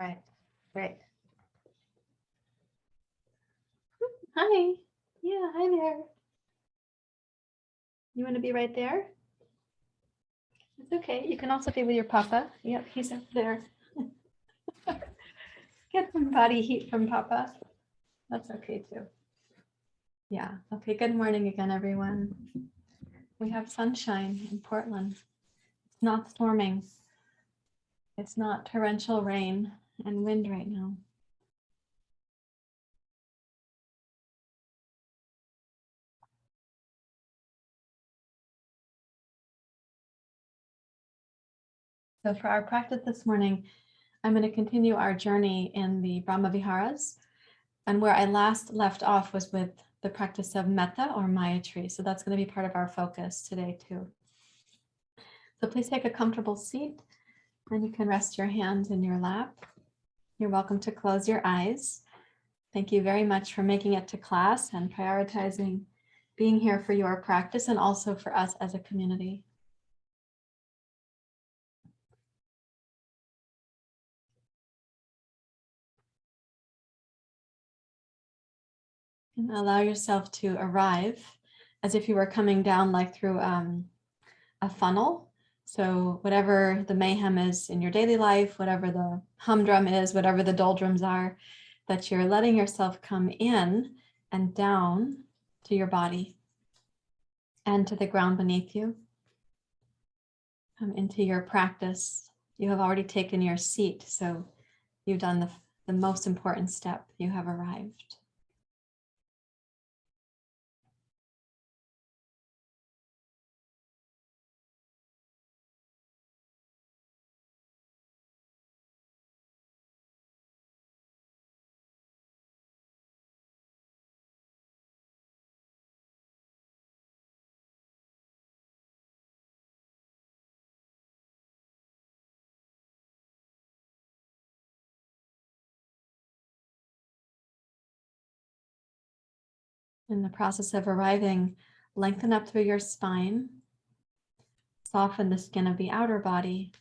Right. Great. Hi. Yeah, hi there. You want to be right there? It's okay. You can also be with your papa. Yep, he's up there. Get some body heat from papa. That's okay too. Yeah. Okay. Good morning again, everyone. We have sunshine in Portland. It's not storming. It's not torrential rain and wind right now. So for our practice this morning, I'm going to continue our journey in the Brahmaviharas. And where I last left off was with the practice of metta or Maitri. So that's going to be part of our focus today too. So please take a comfortable seat and you can rest your hands in your lap. You're welcome to close your eyes. Thank you very much for making it to class and prioritizing being here for your practice and also for us as a community. And allow yourself to arrive as if you were coming down like through a funnel. So whatever the mayhem is in your daily life, whatever the humdrum is, whatever the doldrums are, that you're letting yourself come in and down to your body and to the ground beneath you. Come into your practice. You have already taken your seat, so you've done the most important step. You have arrived. In the process of arriving, lengthen up through your spine, soften the skin of the outer body,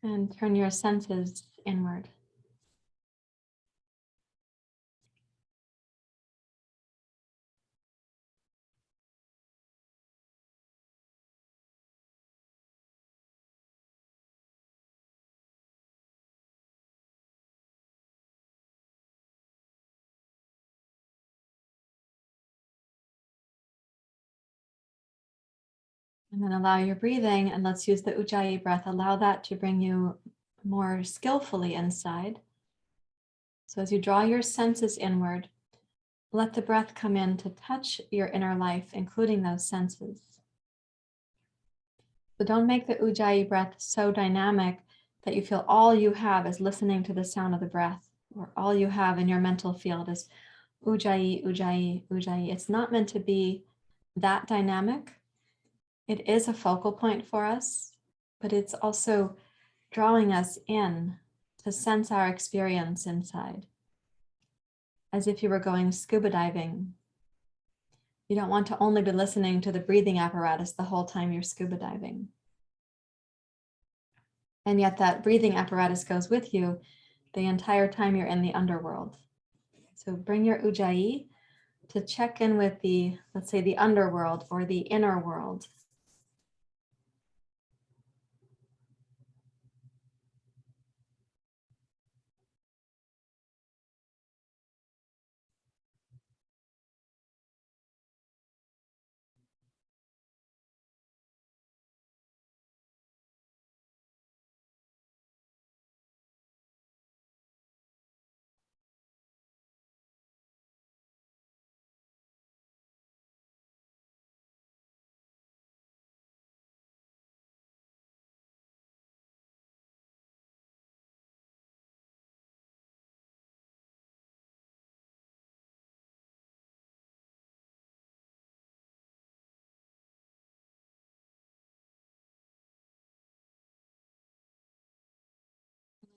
and turn your senses inward. And then allow your breathing, and let's use the Ujjayi breath. Allow that to bring you more skillfully inside. So as you draw your senses inward, let the breath come in to touch your inner life, including those senses. So don't make the Ujjayi breath so dynamic that you feel all you have is listening to the sound of the breath, or all you have in your mental field is Ujjayi, Ujjayi, Ujjayi. It's not meant to be that dynamic. It is a focal point for us, but it's also drawing us in to sense our experience inside, as if you were going scuba diving. You don't want to only be listening to the breathing apparatus the whole time you're scuba diving. And yet that breathing apparatus goes with you the entire time you're in the underworld. So bring your Ujjayi to check in with the, let's say, the underworld or the inner world.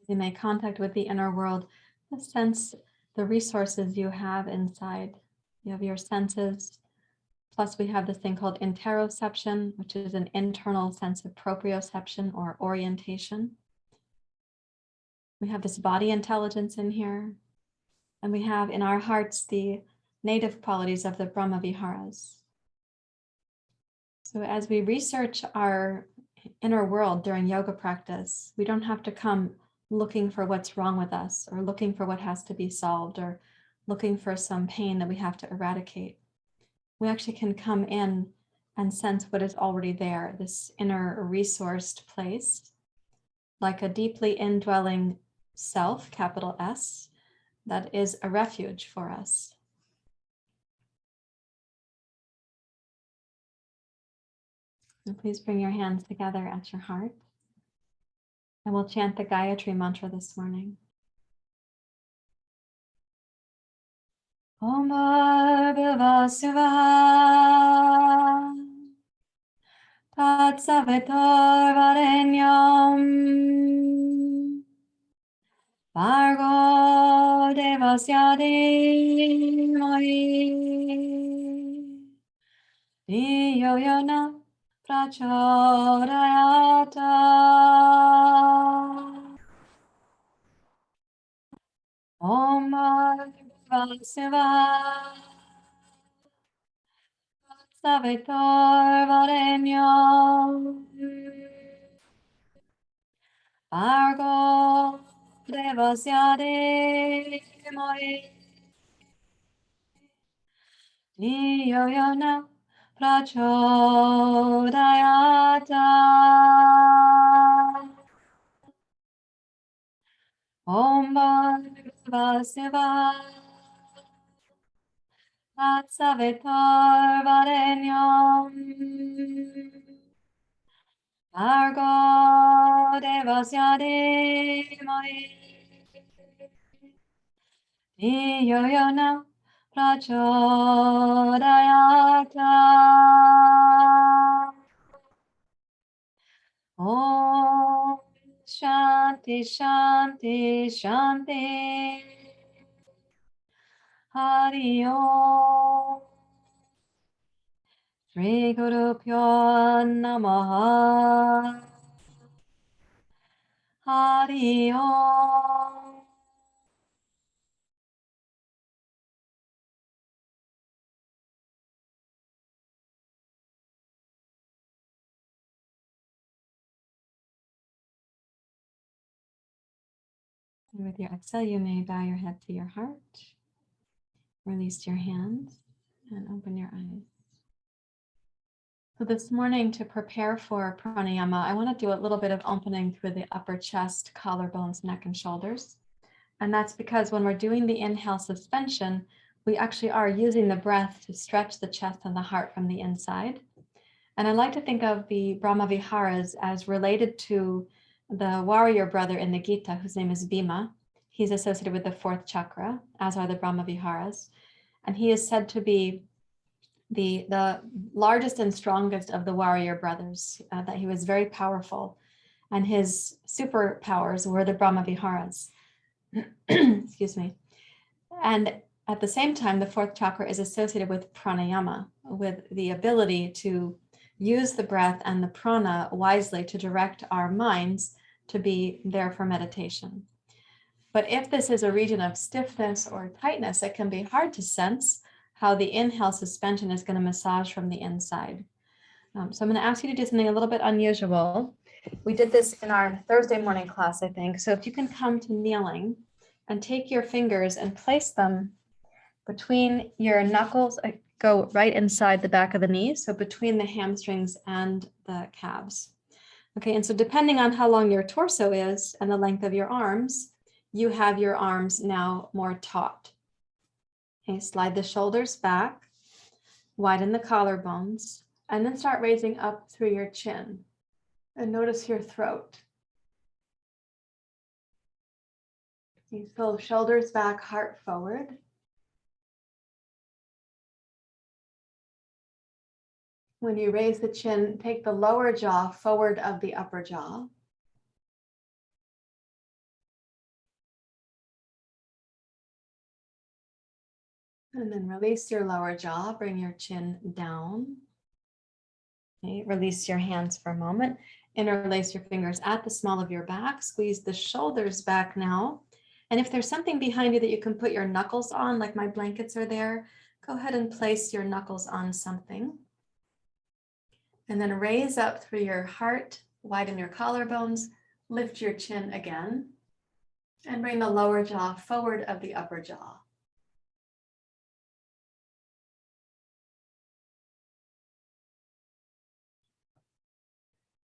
You may contact with the inner world, sense the resources you have inside. You have your senses, plus we have this thing called interoception, which is an internal sense of proprioception or orientation. We have this body intelligence in here, and we have in our hearts the native qualities of the Brahmaviharas. So as we research our inner world during yoga practice, we don't have to come looking for what's wrong with us or looking for what has to be solved or looking for some pain that we have to eradicate. We actually can come in and sense what is already there, this inner resourced place, like a deeply indwelling self, capital S, that is a refuge for us. And please bring your hands together at your heart. And we'll chant the Gayatri Mantra this morning. Om Bhargava Suvah Tat Savitar Varenyam Bhargo Devasya Dhimahi Dhiyo Yona Prachodayata. Om Bhargava Suvah Savitar Varenyam Bhargo Devasya Dhimahi Dhiyo Yona Prachodayata. Om Bhargava Suvah Tat Savitar Varenyam Bhargo Devasya Dhimahi Dhiyo Yona Prachodayata. Om Shanti Shanti Shanti. Hari Om. Shri Guru Pyo Namaha. Hari Om. And with your exhale, you may bow your head to your heart. Release your hands and open your eyes. So this morning, to prepare for pranayama, I want to do a little bit of opening through the upper chest, collarbones, neck, and shoulders. And that's because when we're doing the inhale suspension, we actually are using the breath to stretch the chest and the heart from the inside. And I like to think of the Brahmaviharas as related to the warrior brother in the Gita, whose name is Bhima. He's associated with the fourth chakra, as are the Brahmaviharas. And he is said to be the largest and strongest of the warrior brothers, that he was very powerful. And his superpowers were the Brahmaviharas. Excuse me. And at the same time, the fourth chakra is associated with pranayama, with the ability to use the breath and the prana wisely to direct our minds to be there for meditation. But if this is a region of stiffness or tightness, it can be hard to sense how the inhale suspension is going to massage from the inside. So I'm going to ask you to do something a little bit unusual. We did this in our Thursday morning class, I think. So if you can come to kneeling and take your fingers and place them between your knuckles, go right inside the back of the knee, so between the hamstrings and the calves. Okay, and so depending on how long your torso is and the length of your arms, you have your arms now more taut. Okay, slide the shoulders back, widen the collarbones, and then start raising up through your chin. And notice your throat. So shoulders back, heart forward. When you raise the chin, take the lower jaw forward of the upper jaw. And then release your lower jaw, bring your chin down. Okay, release your hands for a moment. Interlace your fingers at the small of your back. Squeeze the shoulders back now. And if there's something behind you that you can put your knuckles on, like my blankets are there, go ahead and place your knuckles on something. And then raise up through your heart, widen your collarbones, lift your chin again, and bring the lower jaw forward of the upper jaw.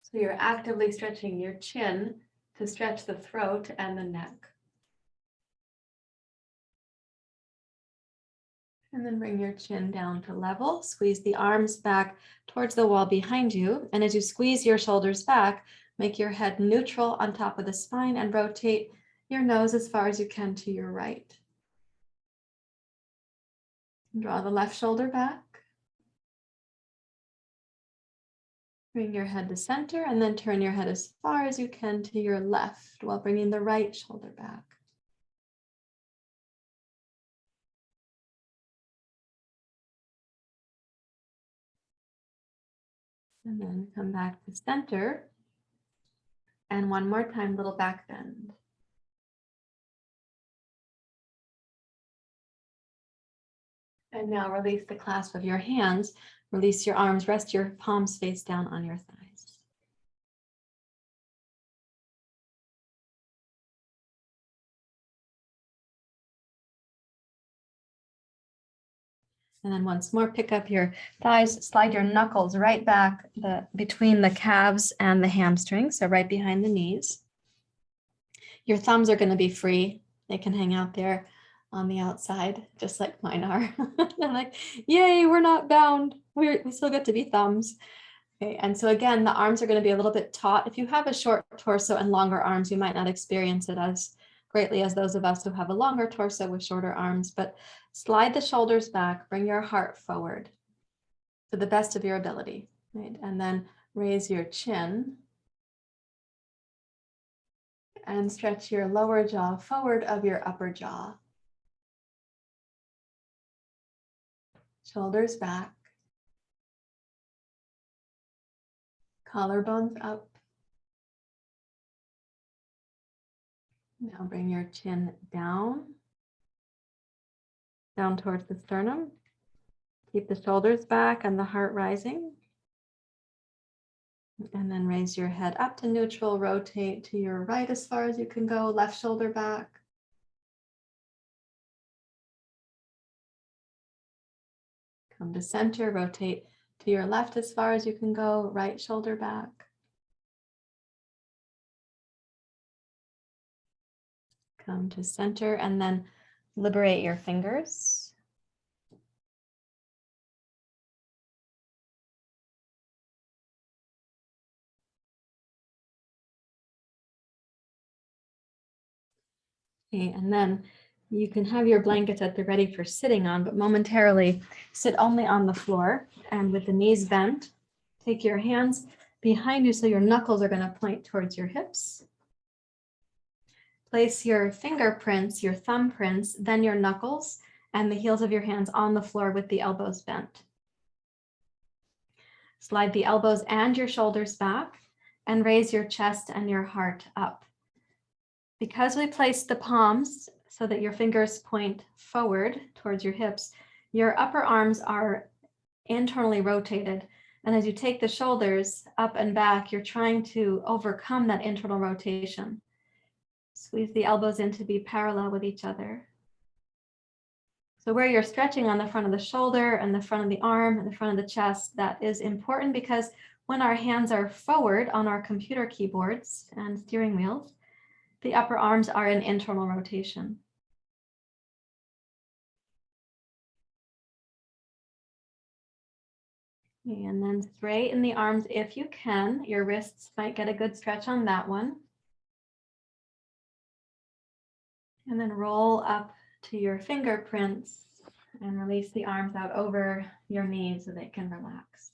So you're actively stretching your chin to stretch the throat and the neck. And then bring your chin down to level. Squeeze the arms back towards the wall behind you. And as you squeeze your shoulders back, make your head neutral on top of the spine and rotate your nose as far as you can to your right. Draw the left shoulder back. Bring your head to center and then turn your head as far as you can to your left while bringing the right shoulder back. And then come back to center. And one more time, little back bend. And now release the clasp of your hands. Release your arms, rest your palms face down on your thighs. And then once more, pick up your thighs, slide your knuckles right back between the calves and the hamstrings, so right behind the knees. Your thumbs are going to be free. They can hang out there on the outside, just like mine are. They're like, yay, we're not bound. We still get to be thumbs. Okay, and so again, the arms are going to be a little bit taut. If you have a short torso and longer arms, you might not experience it as greatly as those of us who have a longer torso with shorter arms, but slide the shoulders back, bring your heart forward to the best of your ability, right? And then raise your chin and stretch your lower jaw forward of your upper jaw. Shoulders back, collarbones up. Now bring your chin down towards the sternum. Keep the shoulders back and the heart rising. And then raise your head up to neutral, rotate to your right as far as you can go, left shoulder back. Come to center, rotate to your left as far as you can go, right shoulder back. Come to center and then liberate your fingers. Okay, and then you can have your blankets at the ready for sitting on, but momentarily sit only on the floor and with the knees bent. Take your hands behind you so your knuckles are going to point towards your hips. Place your fingerprints, your thumbprints, then your knuckles and the heels of your hands on the floor with the elbows bent. Slide the elbows and your shoulders back and raise your chest and your heart up. Because we placed the palms so that your fingers point forward towards your hips, your upper arms are internally rotated. And as you take the shoulders up and back, you're trying to overcome that internal rotation. Squeeze the elbows in to be parallel with each other. So where you're stretching on the front of the shoulder and the front of the arm and the front of the chest, that is important because when our hands are forward on our computer keyboards and steering wheels, the upper arms are in internal rotation. Okay, and then straighten the arms if you can. Your wrists might get a good stretch on that one. And then roll up to your fingerprints and release the arms out over your knees so they can relax.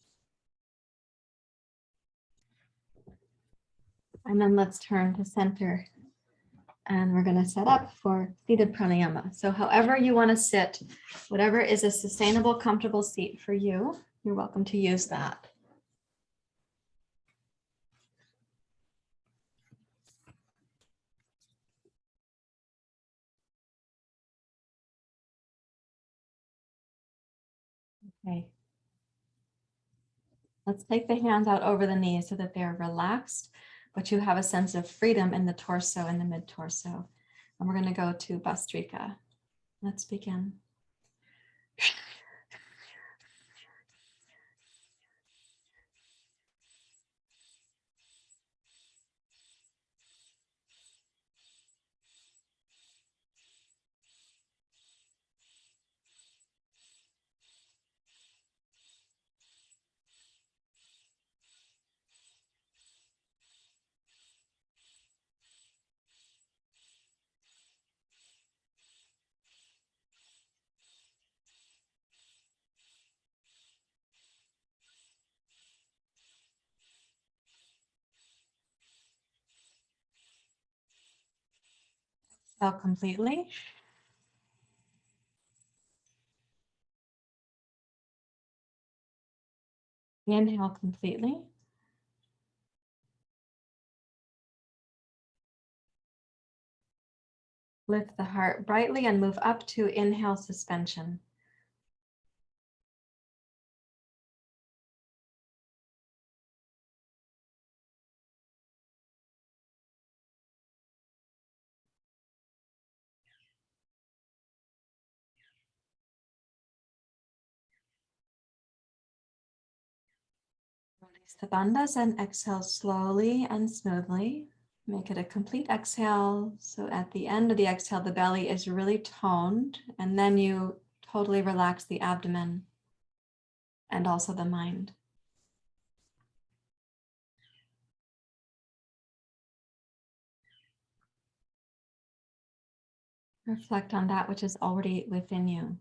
And then let's turn to center. And we're going to set up for seated pranayama. So however you want to sit, whatever is a sustainable, comfortable seat for you, you're welcome to use that. Okay. Let's take the hands out over the knees so that they're relaxed, but you have a sense of freedom in the torso and the mid-torso. And we're going to go to bhastrika. Let's begin. Exhale completely. Inhale completely. Lift the heart brightly and move up to inhale suspension. Release the bandhas and exhale slowly and smoothly. Make it a complete exhale. So at the end of the exhale, the belly is really toned, and then you totally relax the abdomen and also the mind. Reflect on that which is already within you.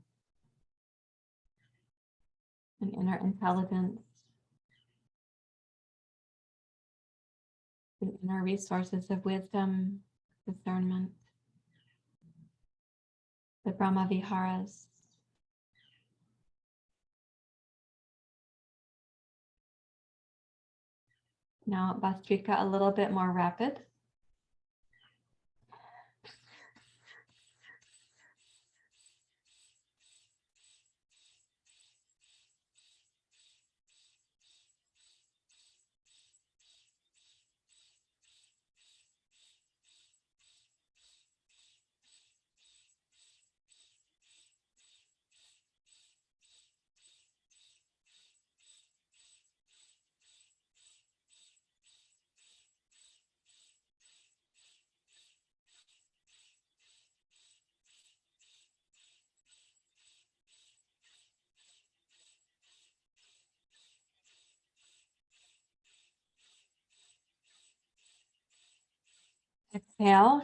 An inner intelligence, the inner resources of wisdom, discernment, the Brahmaviharas. Now bhastrika a little bit more rapid. Exhale.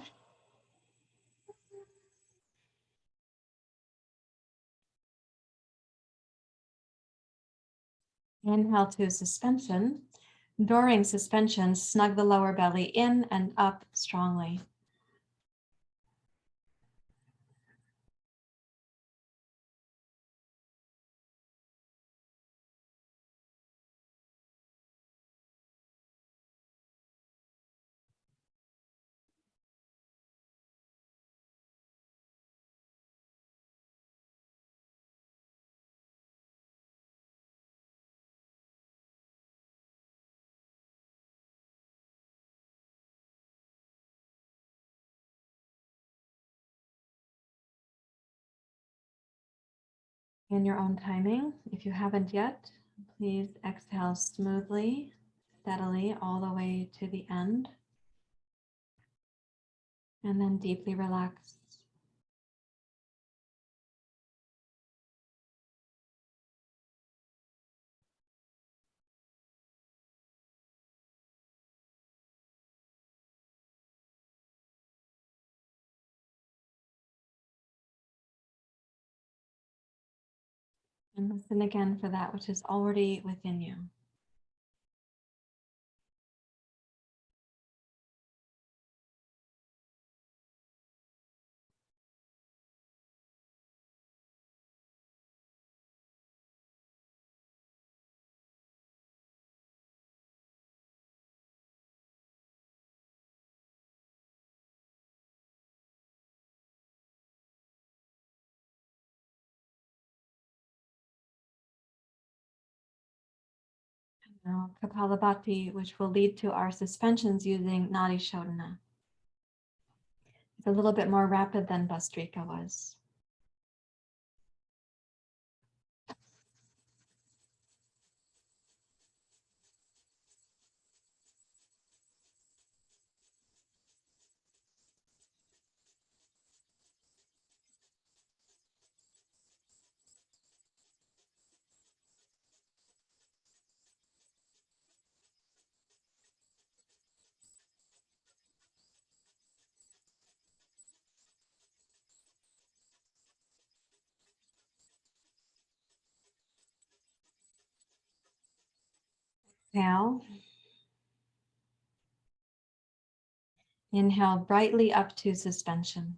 Inhale to suspension. During suspension, snug the lower belly in and up strongly. In your own timing, if you haven't yet, please exhale smoothly, steadily, all the way to the end, and then deeply relax. And listen again for that which is already within you. Now, kappalabhati, which will lead to our suspensions using Nadi Shodhana. It's a little bit more rapid than bhastrika was. Exhale. Inhale brightly up to suspension.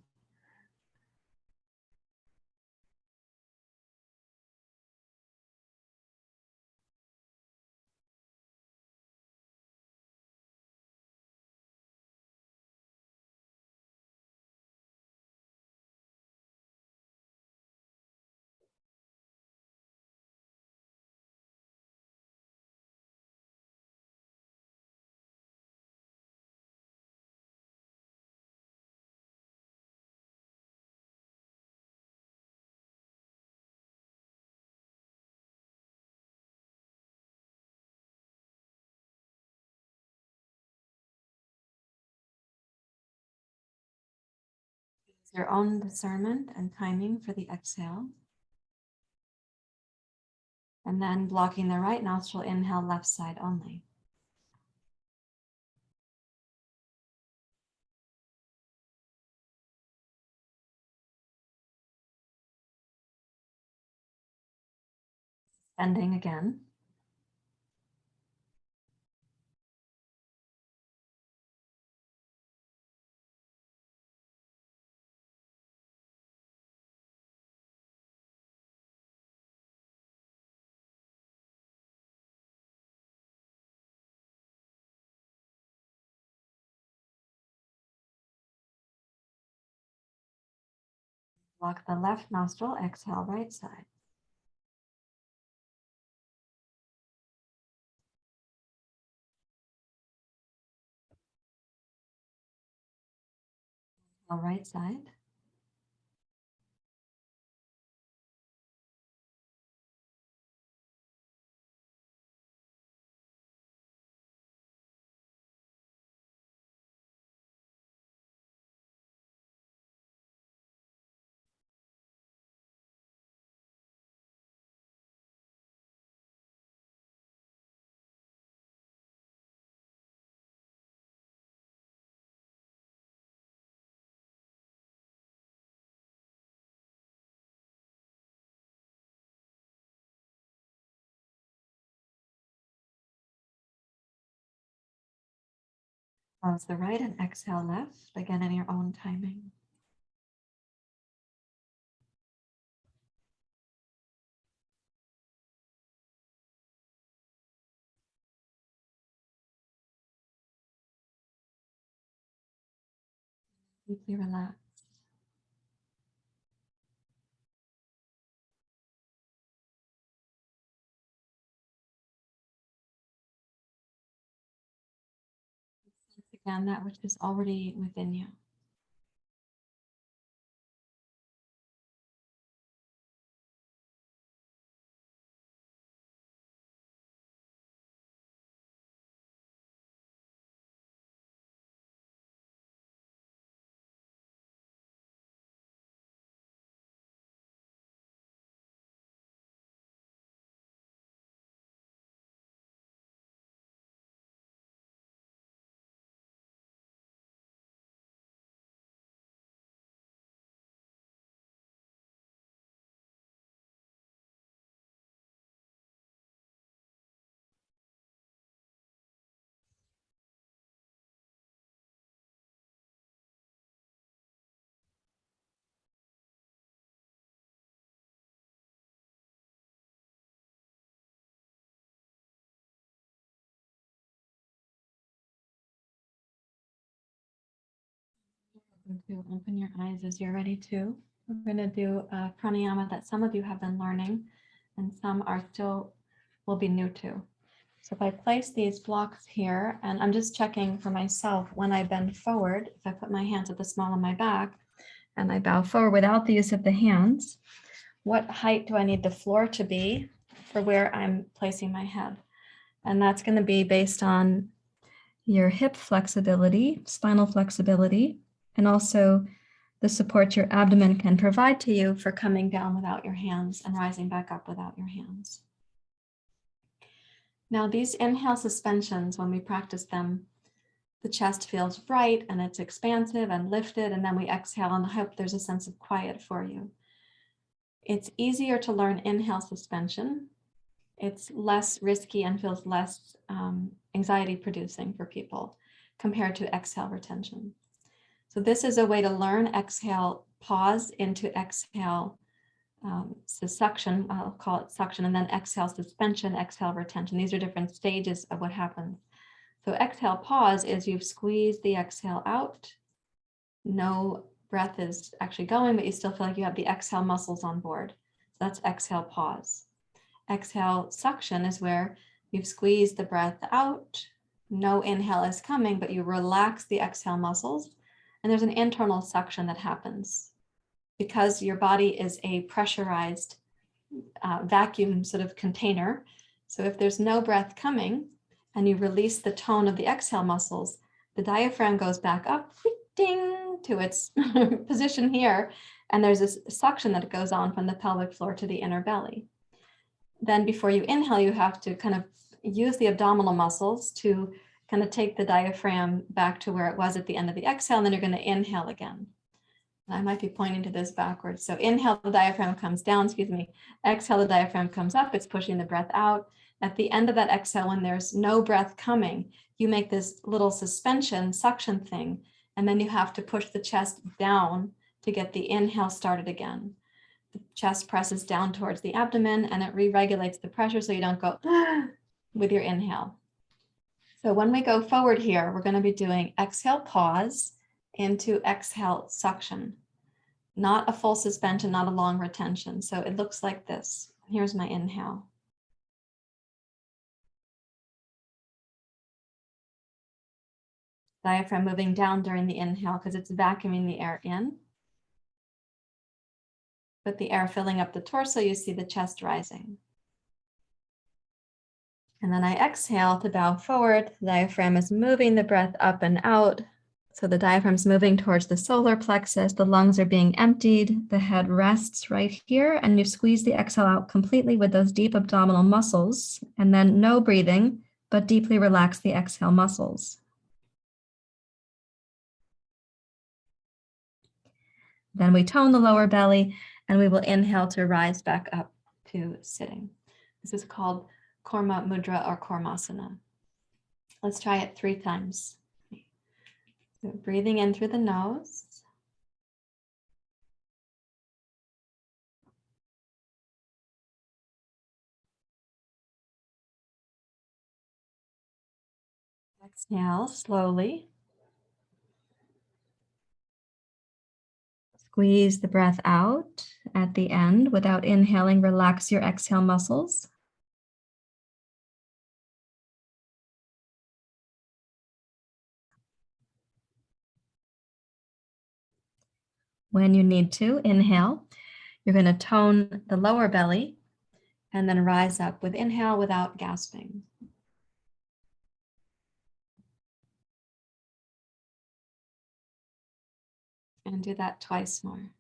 Your own discernment and timing for the exhale. And then blocking the right nostril, inhale left side only. Bending again. Block the left nostril, exhale right side. Inhale right side. Close the right and exhale left, again in your own timing. Deeply relax. Sense again that which is already within you. To open your eyes as you're ready to. We're going to do a pranayama that some of you have been learning and some are still will be new to. So if I place these blocks here, and I'm just checking for myself when I bend forward, if I put my hands at the small of my back and I bow forward without the use of the hands, what height do I need the floor to be for where I'm placing my head? And that's going to be based on your hip flexibility, spinal flexibility, and also the support your abdomen can provide to you for coming down without your hands and rising back up without your hands. Now, these inhale suspensions, when we practice them, the chest feels bright and it's expansive and lifted, and then we exhale and I hope there's a sense of quiet for you. It's easier to learn inhale suspension. It's less risky and feels less anxiety producing for people compared to exhale retention. So this is a way to learn exhale pause into exhale suction, I'll call it suction, and then exhale suspension, exhale retention. These are different stages of what happens. So exhale pause is you've squeezed the exhale out. No breath is actually going, but you still feel like you have the exhale muscles on board. So that's exhale pause. Exhale suction is where you've squeezed the breath out. No inhale is coming, but you relax the exhale muscles. And there's an internal suction that happens because your body is a pressurized vacuum sort of container. So if there's no breath coming and you release the tone of the exhale muscles, the diaphragm goes back up, ding, to its position here. And there's this suction that goes on from the pelvic floor to the inner belly. Then before you inhale, you have to kind of use the abdominal muscles to kind of take the diaphragm back to where it was at the end of the exhale, and then you're going to inhale again. I might be pointing to this backwards. So inhale, the diaphragm comes down, exhale, the diaphragm comes up, it's pushing the breath out. At the end of that exhale, when there's no breath coming, you make this little suspension, suction thing, and then you have to push the chest down to get the inhale started again. The chest presses down towards the abdomen and it re-regulates the pressure so you don't go with your inhale. So when we go forward here, we're going to be doing exhale pause into exhale suction, not a full suspension, not a long retention. So it looks like this. Here's my inhale. Diaphragm moving down during the inhale because it's vacuuming the air in. With the air filling up the torso, you see the chest rising. And then I exhale to bow forward. The diaphragm is moving the breath up and out. So the diaphragm's moving towards the solar plexus. The lungs are being emptied. The head rests right here. And you squeeze the exhale out completely with those deep abdominal muscles. And then no breathing, but deeply relax the exhale muscles. Then we tone the lower belly and we will inhale to rise back up to sitting. This is called Korma Mudra or Kormasana. Let's try it 3 times. So breathing in through the nose. Exhale slowly. Squeeze the breath out at the end. Without inhaling, relax your exhale muscles. When you need to, inhale. You're going to tone the lower belly and then rise up with inhale without gasping. And do that twice more.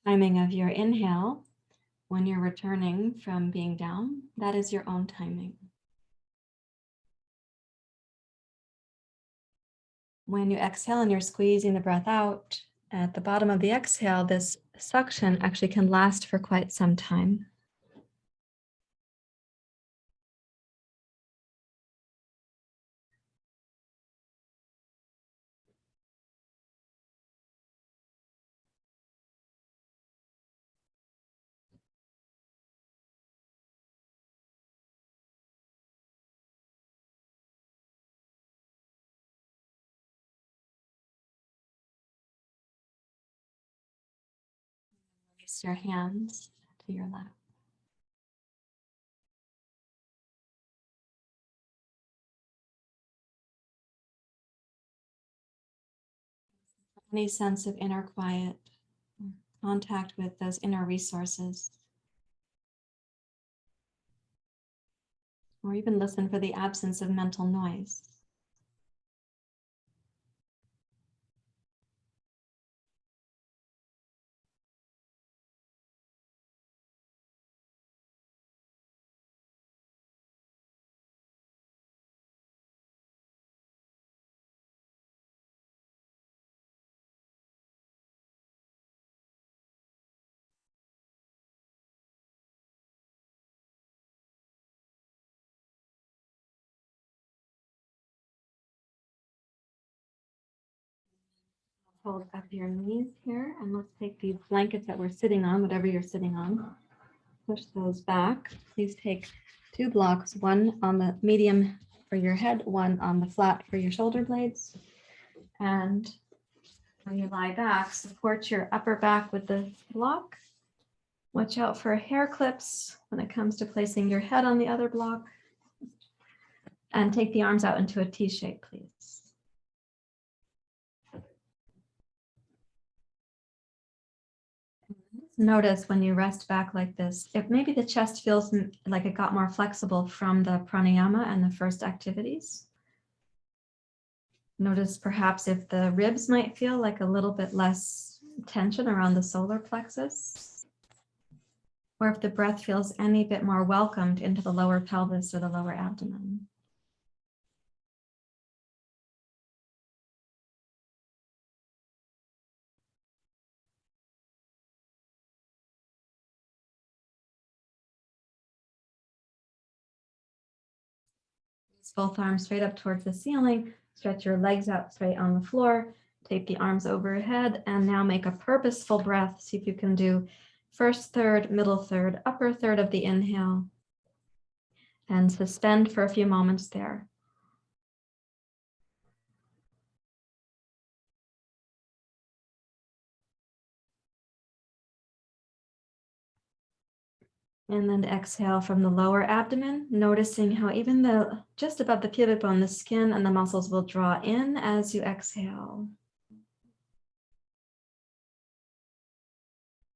Timing of your inhale, when you're returning from being down, that is your own timing. When you exhale and you're squeezing the breath out, At the bottom of the exhale, this suction actually can last for quite some time. Release your hands to your lap. Any sense of inner quiet, contact with those inner resources. Or even listen for the absence of mental noise. Hold up your knees here, and let's take these blankets that we're sitting on, whatever you're sitting on, push those back. Please take 2 blocks, one on the medium for your head, one on the flat for your shoulder blades. And when you lie back, support your upper back with the block. Watch out for hair clips when it comes to placing your head on the other block. And take the arms out into a T shape, please. Notice when you rest back like this, if maybe the chest feels like it got more flexible from the pranayama and the first activities. Notice perhaps if the ribs might feel like a little bit less tension around the solar plexus, or if the breath feels any bit more welcomed into the lower pelvis or the lower abdomen. Both arms straight up towards the ceiling. Stretch your legs out straight on the floor. Take the arms overhead and now make a purposeful breath. See if you can do first third, middle third, upper third of the inhale. And suspend for a few moments there. And then exhale from the lower abdomen, noticing how even just above the pubic bone, the skin and the muscles will draw in as you exhale.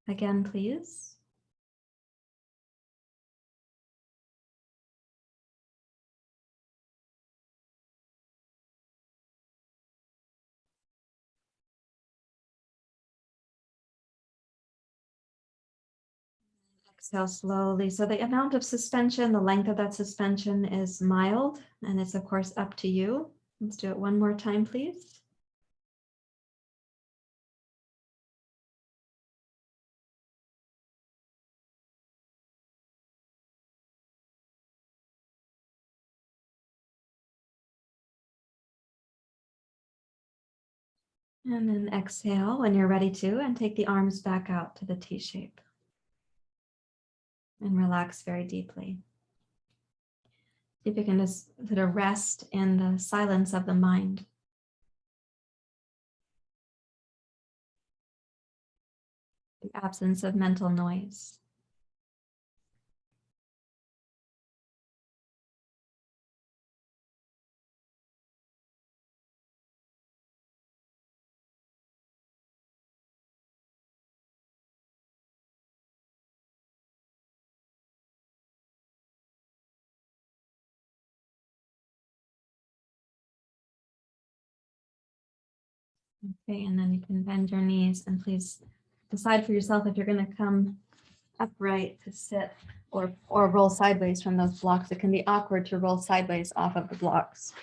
Again, please. Exhale slowly. So the amount of suspension, the length of that suspension is mild, and it's of course up to you. Let's do it one more time, please. And then exhale when you're ready to, and take the arms back out to the T shape. And relax very deeply. See if you can just sort of rest in the silence of the mind. The absence of mental noise. Okay, and then you can bend your knees and please decide for yourself if you're going to come upright to sit or roll sideways from those blocks. It can be awkward to roll sideways off of the blocks.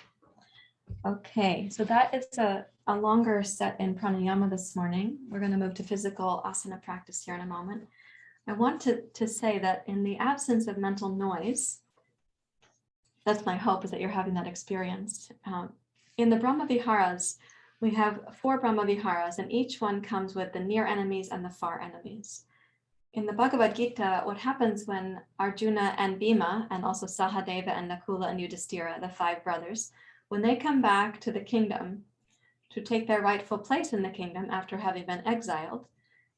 Okay, so that is a a longer set in pranayama this morning. We're going to move to physical asana practice here in a moment. I want to say that in the absence of mental noise, that's my hope, is that you're having that experience. In the Brahmaviharas, we have 4 Brahmaviharas, and each one comes with the near enemies and the far enemies. In the Bhagavad Gita, what happens when Arjuna and Bhima, and also Sahadeva and Nakula and Yudhishthira, the 5 brothers, when they come back to the kingdom to take their rightful place in the kingdom after having been exiled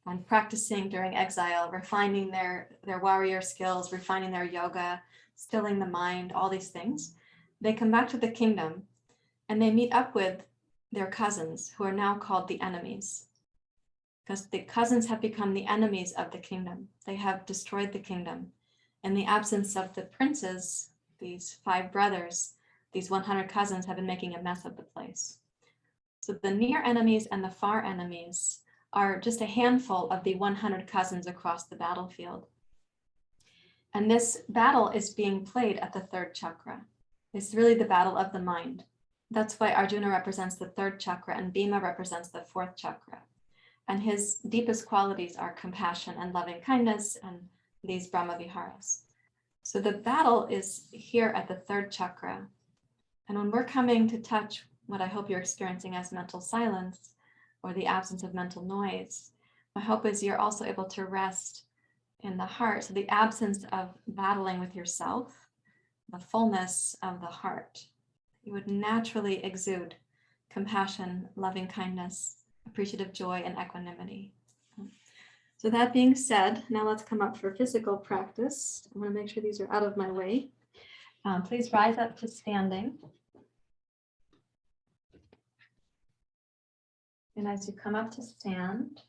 and practicing during exile, refining their warrior skills, refining their yoga, stilling the mind, all these things, they come back to the kingdom and they meet up with their cousins who are now called the enemies, because the cousins have become the enemies of the kingdom. They have destroyed the kingdom. In the absence of the princes, these 5 brothers, these 100 cousins have been making a mess of the place. So the near enemies and the far enemies are just a handful of the 100 cousins across the battlefield. And this battle is being played at the 3rd chakra. It's really the battle of the mind. That's why Arjuna represents the 3rd chakra and Bhima represents the 4th chakra. And his deepest qualities are compassion and loving kindness and these Brahmaviharas. So the battle is here at the 3rd chakra. And when we're coming to touch what I hope you're experiencing as mental silence or the absence of mental noise, my hope is you're also able to rest in the heart. So the absence of battling with yourself, the fullness of the heart. You would naturally exude compassion, loving kindness, appreciative joy, and equanimity. So that being said, now let's come up for physical practice. I want to make sure these are out of my way. Please rise up to standing. And as you come up to stand,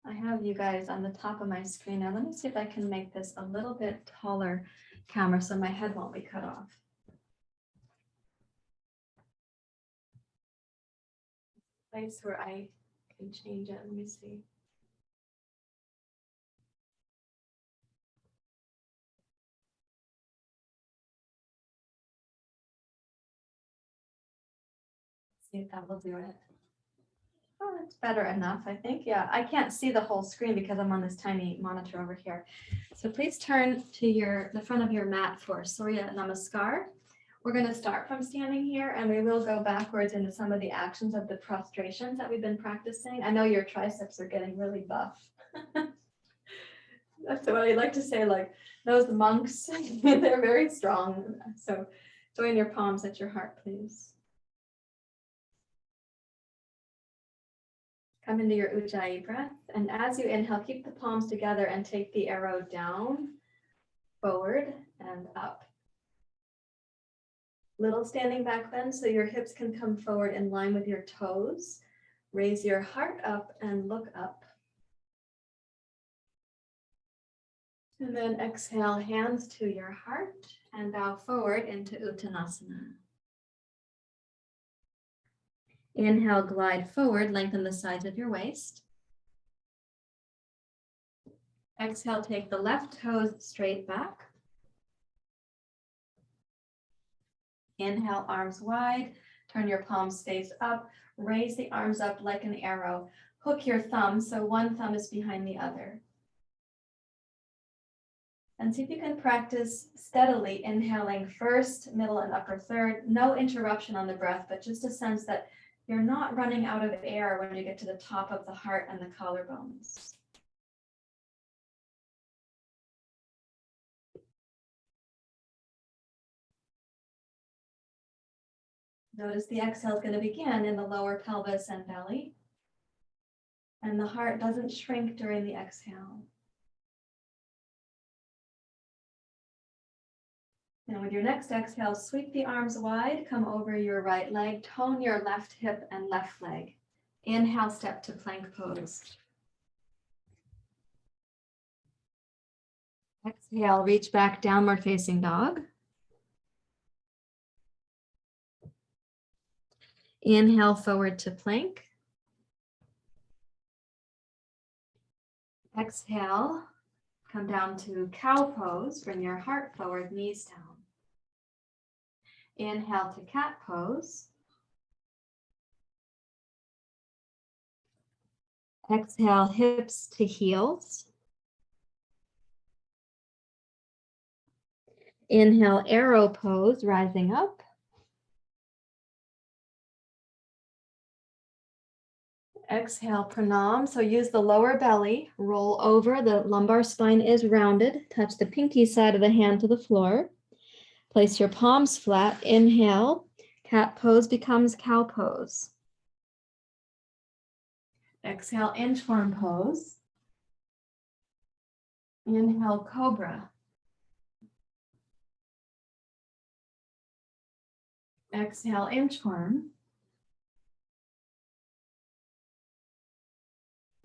I have you guys on the top of my screen. Now let me see if I can make this a little bit taller camera so my head won't be cut off. Place where I can change it. Let me see. See if that will do it. Oh, that's better enough, I think. Yeah, I can't see the whole screen because I'm on this tiny monitor over here. So please turn to the front of your mat for Surya Namaskar. We're going to start from standing here and we will go backwards into some of the actions of the prostrations that we've been practicing. I know your triceps are getting really buff. That's what I like to say, like those monks, they're very strong. So join your palms at your heart, please. Come into your Ujjayi breath. And as you inhale, keep the palms together and take the arrow down, forward, and up. Little standing back bend so your hips can come forward in line with your toes. Raise your heart up and look up. And then exhale, hands to your heart and bow forward into Uttanasana. Inhale, glide forward, lengthen the sides of your waist. Exhale, take the left toes straight back. Inhale, arms wide, turn your palms face up, raise the arms up like an arrow. Hook your thumb so one thumb is behind the other. And see if you can practice steadily, inhaling first, middle, and upper third. No interruption on the breath, but just a sense that you're not running out of air when you get to the top of the heart and the collarbones. Notice the exhale is going to begin in the lower pelvis and belly. And the heart doesn't shrink during the exhale. And with your next exhale, sweep the arms wide, come over your right leg, tone your left hip and left leg. Inhale, step to plank pose. Exhale, reach back, downward facing dog. Inhale, forward to plank. Exhale, come down to cow pose, bring your heart forward, knees down. Inhale to cat pose. Exhale, hips to heels. Inhale, arrow pose, rising up. Exhale, pranam. So use the lower belly, roll over. The lumbar spine is rounded. Touch the pinky side of the hand to the floor. Place your palms flat. Inhale, cat pose becomes cow pose. Exhale, inchworm pose. Inhale, cobra. Exhale, inchworm.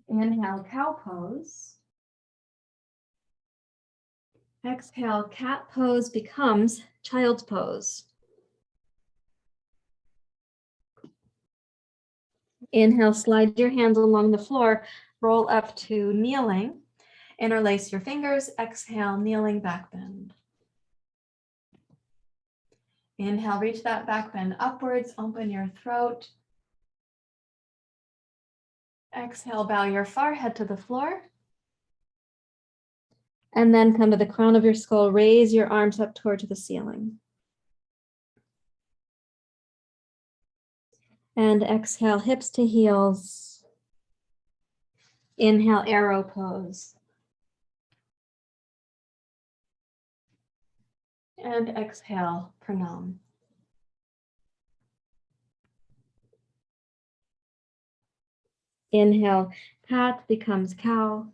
Inhale, cow pose. Exhale, cat pose becomes child's pose. Inhale, slide your hands along the floor, roll up to kneeling. Interlace your fingers. Exhale, kneeling back bend. Inhale, reach that back bend upwards, open your throat. Exhale, bow your forehead to the floor. And then come to the crown of your skull, raise your arms up towards the ceiling. And exhale, hips to heels. Inhale, arrow pose. And exhale, pranam. Inhale, cat becomes cow.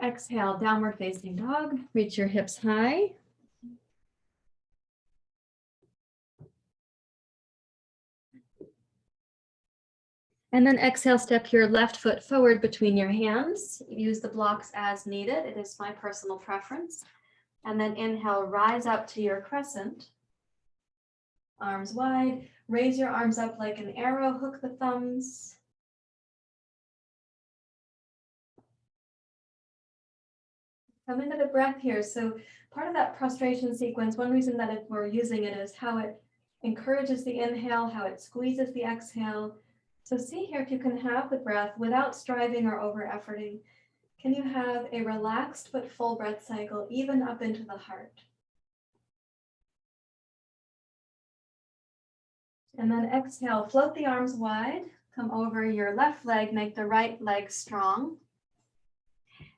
Exhale, downward facing dog. Reach your hips high. And then exhale, step your left foot forward between your hands. Use the blocks as needed. It is my personal preference. And then inhale, rise up to your crescent. Arms wide. Raise your arms up like an arrow. Hook the thumbs. Come into the breath here. So part of that prostration sequence, one reason that we're using it is how it encourages the inhale, how it squeezes the exhale. So see here if you can have the breath without striving or over efforting. Can you have a relaxed but full breath cycle even up into the heart? And then exhale, float the arms wide, come over your left leg, make the right leg strong.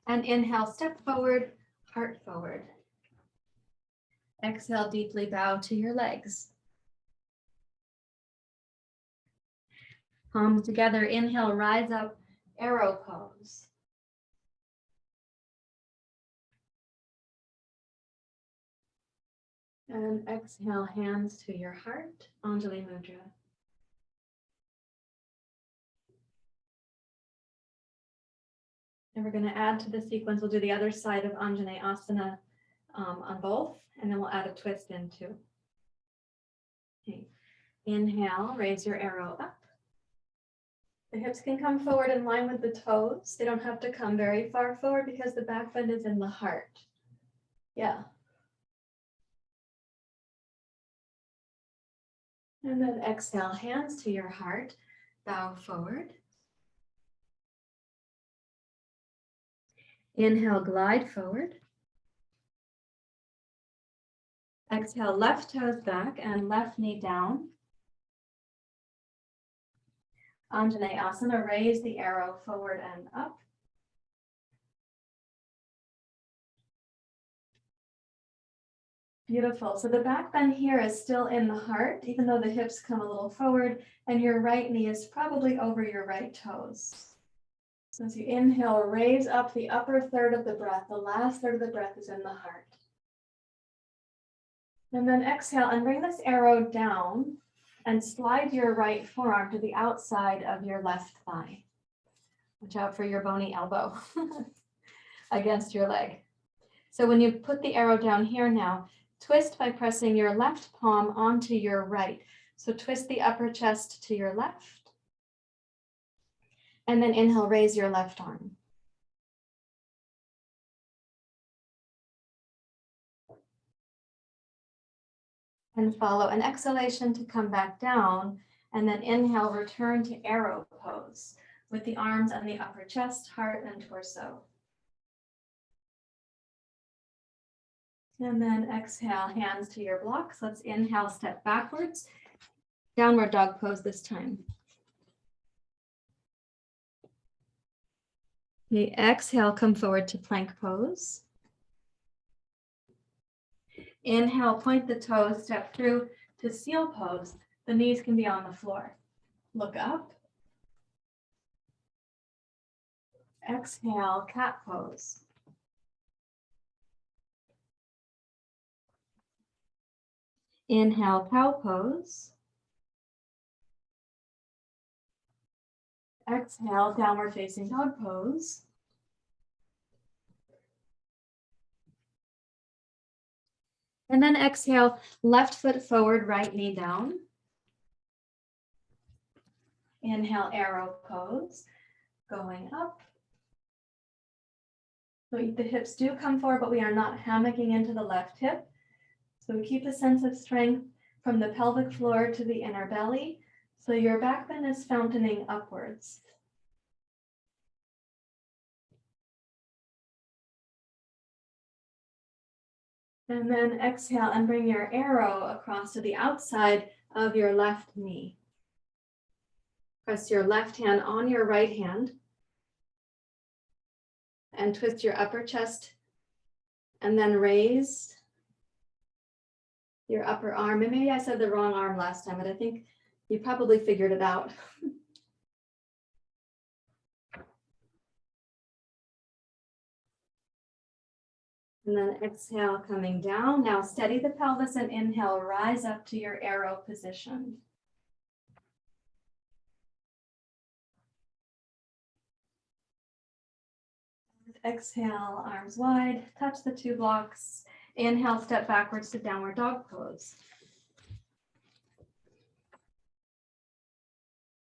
And inhale, step forward, heart forward. Exhale, deeply bow to your legs. Palms together, inhale, rise up, arrow pose. And exhale, hands to your heart, Anjali Mudra. And we're going to add to the sequence. We'll do the other side of Anjaneyasana on both, and then we'll add a twist in too. Okay. Inhale, raise your arrow up. The hips can come forward in line with the toes. They don't have to come very far forward because the back bend is in the heart. Yeah. And then exhale, hands to your heart, bow forward. Inhale, glide forward. Exhale, left toes back and left knee down. Anjaneyasana, raise the arrow forward and up. Beautiful. So the back bend here is still in the heart, even though the hips come a little forward, and your right knee is probably over your right toes. So as you inhale, raise up the upper third of the breath. The last third of the breath is in the heart. And then exhale and bring this arrow down and slide your right forearm to the outside of your left thigh. Watch out for your bony elbow against your leg. So when you put the arrow down here now, twist by pressing your left palm onto your right. So twist the upper chest to your left. And then inhale, raise your left arm. And follow an exhalation to come back down And then inhale, return to arrow pose with the arms on the upper chest, heart, and torso. And then exhale, hands to your blocks. Let's inhale, step backwards. Downward dog pose this time. Okay, exhale, come forward to plank pose. Inhale, point the toes, step through to seal pose. The knees can be on the floor. Look up. Exhale, cat pose. Inhale, cow pose. Exhale, downward facing dog pose. And then exhale, left foot forward, right knee down. Inhale, arrow pose, going up. So the hips do come forward, but we are not hammocking into the left hip. So we keep a sense of strength from the pelvic floor to the inner belly. So your back bend is fountaining upwards. And then exhale and bring your arrow across to the outside of your left knee. Press your left hand on your right hand and twist your upper chest and then raise your upper arm. And maybe I said the wrong arm last time, but I think you probably figured it out. And then exhale, coming down. Now steady the pelvis and inhale, rise up to your arrow position. Exhale, arms wide, touch the two blocks. Inhale, step backwards to downward dog pose.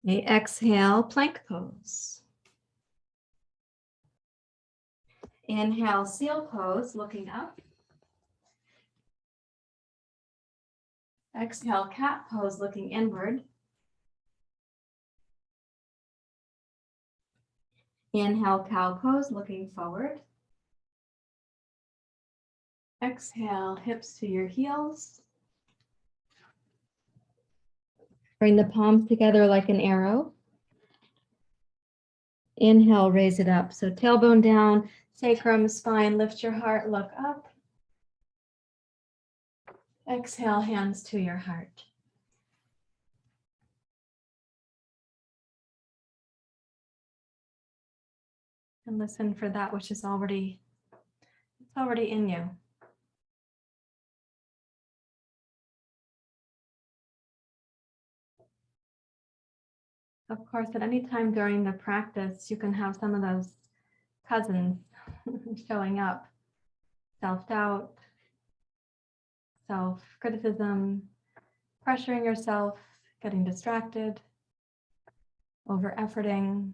Okay, exhale, plank pose. Inhale, seal pose, looking up. Exhale, cat pose, looking inward. Inhale, cow pose, looking forward. Exhale, hips to your heels. Bring the palms together like an arrow. Inhale, raise it up. So tailbone down, sacrum, spine, lift your heart, look up. Exhale, hands to your heart. And listen for that which is already in you. Of course, at any time during the practice, you can have some of those cousins showing up. Self-doubt, self-criticism, pressuring yourself, getting distracted, over-efforting.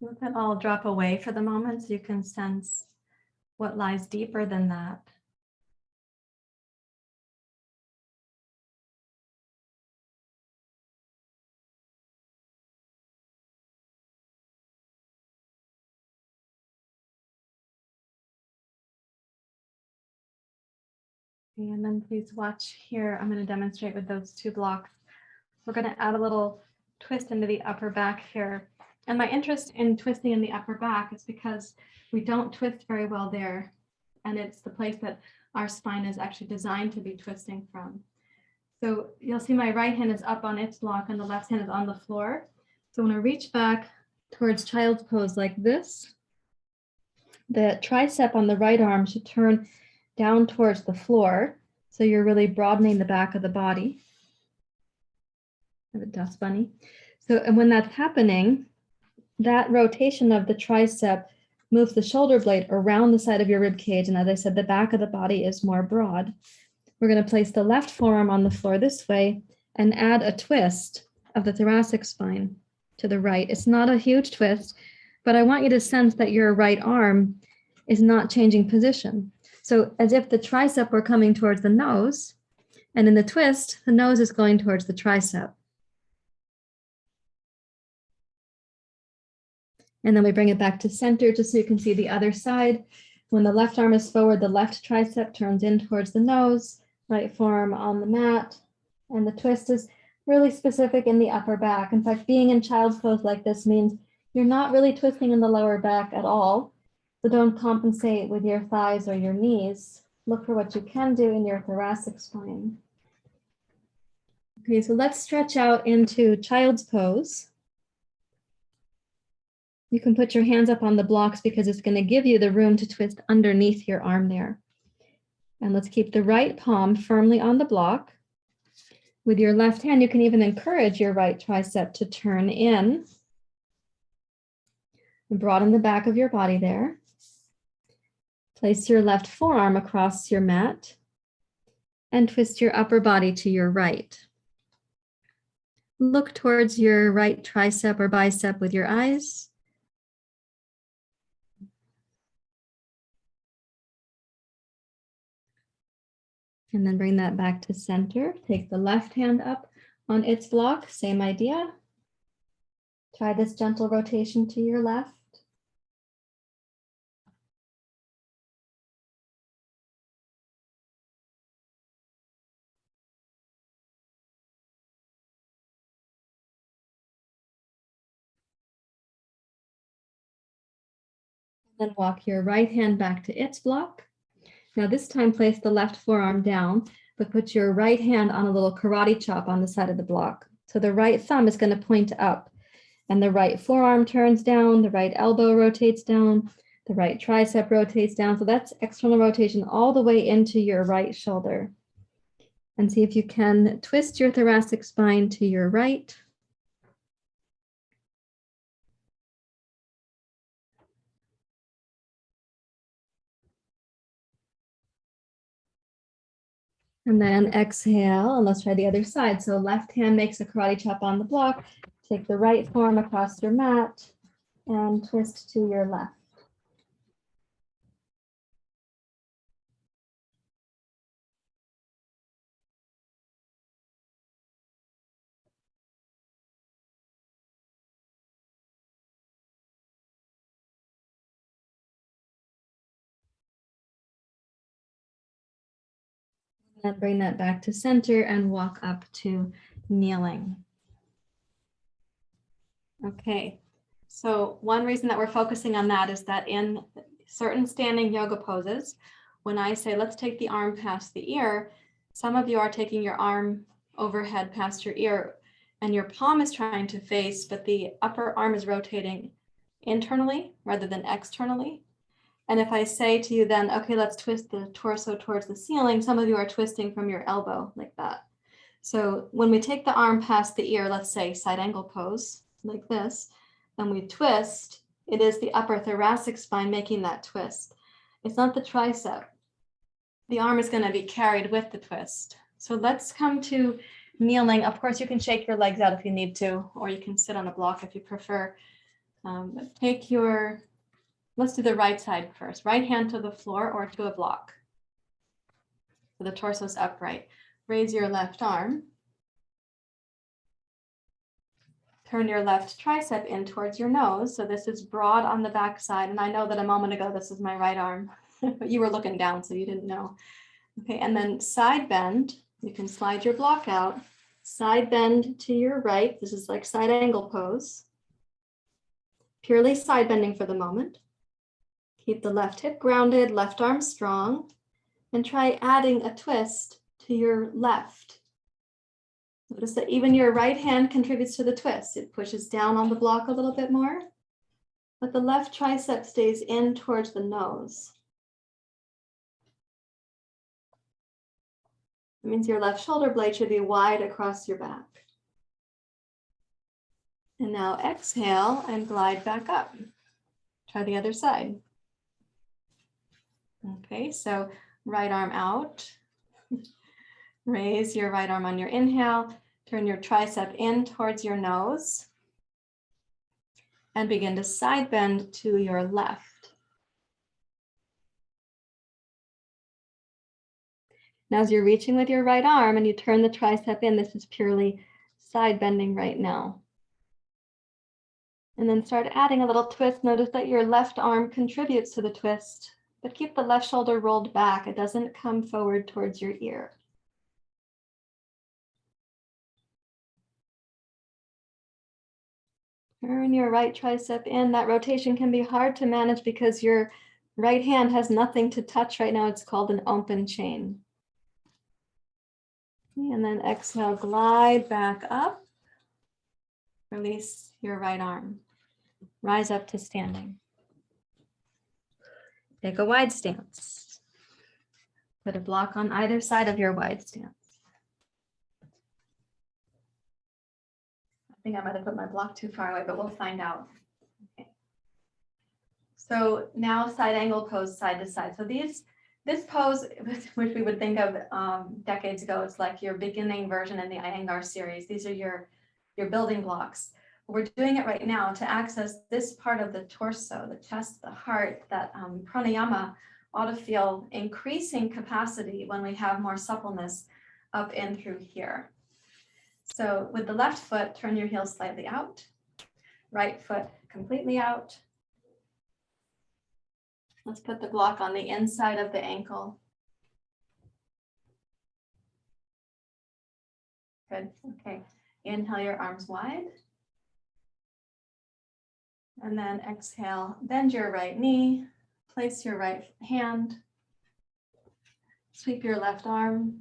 Let that all drop away for the moment so you can sense what lies deeper than that. And then please watch here. I'm going to demonstrate with those two blocks. We're going to add a little twist into the upper back here. And my interest in twisting in the upper back is because we don't twist very well there. And it's the place that our spine is actually designed to be twisting from. So you'll see my right hand is up on its block and the left hand is on the floor. So when I reach back towards child's pose like this, the tricep on the right arm should turn down towards the floor. So you're really broadening the back of the body. I have a dust bunny. So, and when that's happening, that rotation of the tricep moves the shoulder blade around the side of your rib cage. And as I said, the back of the body is more broad. We're going to place the left forearm on the floor this way and add a twist of the thoracic spine to the right. It's not a huge twist, but I want you to sense that your right arm is not changing position. So as if the tricep were coming towards the nose, and in the twist, the nose is going towards the tricep. And then we bring it back to center just so you can see the other side. When the left arm is forward, the left tricep turns in towards the nose, right forearm on the mat, and the twist is really specific in the upper back. In fact, being in child's pose like this means you're not really twisting in the lower back at all. So don't compensate with your thighs or your knees. Look for what you can do in your thoracic spine. Okay, so let's stretch out into child's pose. You can put your hands up on the blocks because it's going to give you the room to twist underneath your arm there. And let's keep the right palm firmly on the block. With your left hand, you can even encourage your right tricep to turn in. And broaden the back of your body there. Place your left forearm across your mat and twist your upper body to your right. Look towards your right tricep or bicep with your eyes. And then bring that back to center. Take the left hand up on its block, same idea. Try this gentle rotation to your left. Then walk your right hand back to its block. Now this time place the left forearm down, but put your right hand on a little karate chop on the side of the block. So the right thumb is going to point up and the right forearm turns down, the right elbow rotates down, the right tricep rotates down. So that's external rotation all the way into your right shoulder. And see if you can twist your thoracic spine to your right. And then exhale, and let's try the other side. So left hand makes a karate chop on the block. Take the right forearm across your mat and twist to your left. And bring that back to center and walk up to kneeling. Okay, so one reason that we're focusing on that is that in certain standing yoga poses, when I say, let's take the arm past the ear, some of you are taking your arm overhead past your ear and your palm is trying to face, but the upper arm is rotating internally rather than externally. And if I say to you then, okay, let's twist the torso towards the ceiling, some of you are twisting from your elbow like that. So when we take the arm past the ear, let's say side angle pose like this, and we twist, it is the upper thoracic spine making that twist. It's not the tricep. The arm is going to be carried with the twist. So let's come to kneeling. Of course, you can shake your legs out if you need to, or you can sit on a block if you prefer. Take your, let's do the right side first. Right hand to the floor or to a block. So the torso is upright. Raise your left arm. Turn your left tricep in towards your nose. So this is broad on the back side. And I know that a moment ago, this is my right arm, but you were looking down, so you didn't know. Okay, and then side bend. You can slide your block out. Side bend to your right. This is like side angle pose. Purely side bending for the moment. Keep the left hip grounded, left arm strong, and try adding a twist to your left. Notice that even your right hand contributes to the twist. It pushes down on the block a little bit more, but the left tricep stays in towards the nose. It means your left shoulder blade should be wide across your back. And now exhale and glide back up. Try the other side. Okay, so right arm out. Raise your right arm on your inhale. Turn your tricep in towards your nose. And begin to side bend to your left. Now, as you're reaching with your right arm and you turn the tricep in, this is purely side bending right now. And then start adding a little twist. Notice that your left arm contributes to the twist, but keep the left shoulder rolled back. It doesn't come forward towards your ear. Turn your right tricep in. That rotation can be hard to manage because your right hand has nothing to touch right now. It's called an open chain. And then exhale, glide back up. Release your right arm. Rise up to standing. Take a wide stance. Put a block on either side of your wide stance. I think I might have put my block too far away, but we'll find out. Okay. So now side angle pose, side to side. So this pose, which we would think of decades ago, it's like your beginning version in the Iyengar series. These are your building blocks. We're doing it right now to access this part of the torso, the chest, the heart, that pranayama ought to feel increasing capacity when we have more suppleness up in through here. So with the left foot, turn your heel slightly out, right foot completely out. Let's put the block on the inside of the ankle. Good, okay. Inhale your arms wide. And then exhale, bend your right knee, place your right hand, sweep your left arm.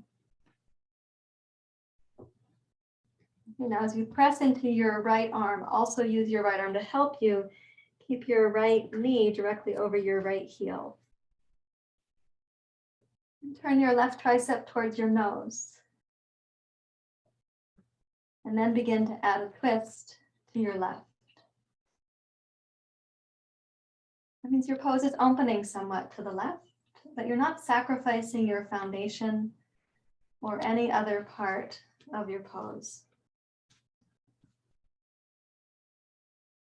And as you press into your right arm, also use your right arm to help you keep your right knee directly over your right heel. And turn your left tricep towards your nose. And then begin to add a twist to your left. That means your pose is opening somewhat to the left, but you're not sacrificing your foundation or any other part of your pose.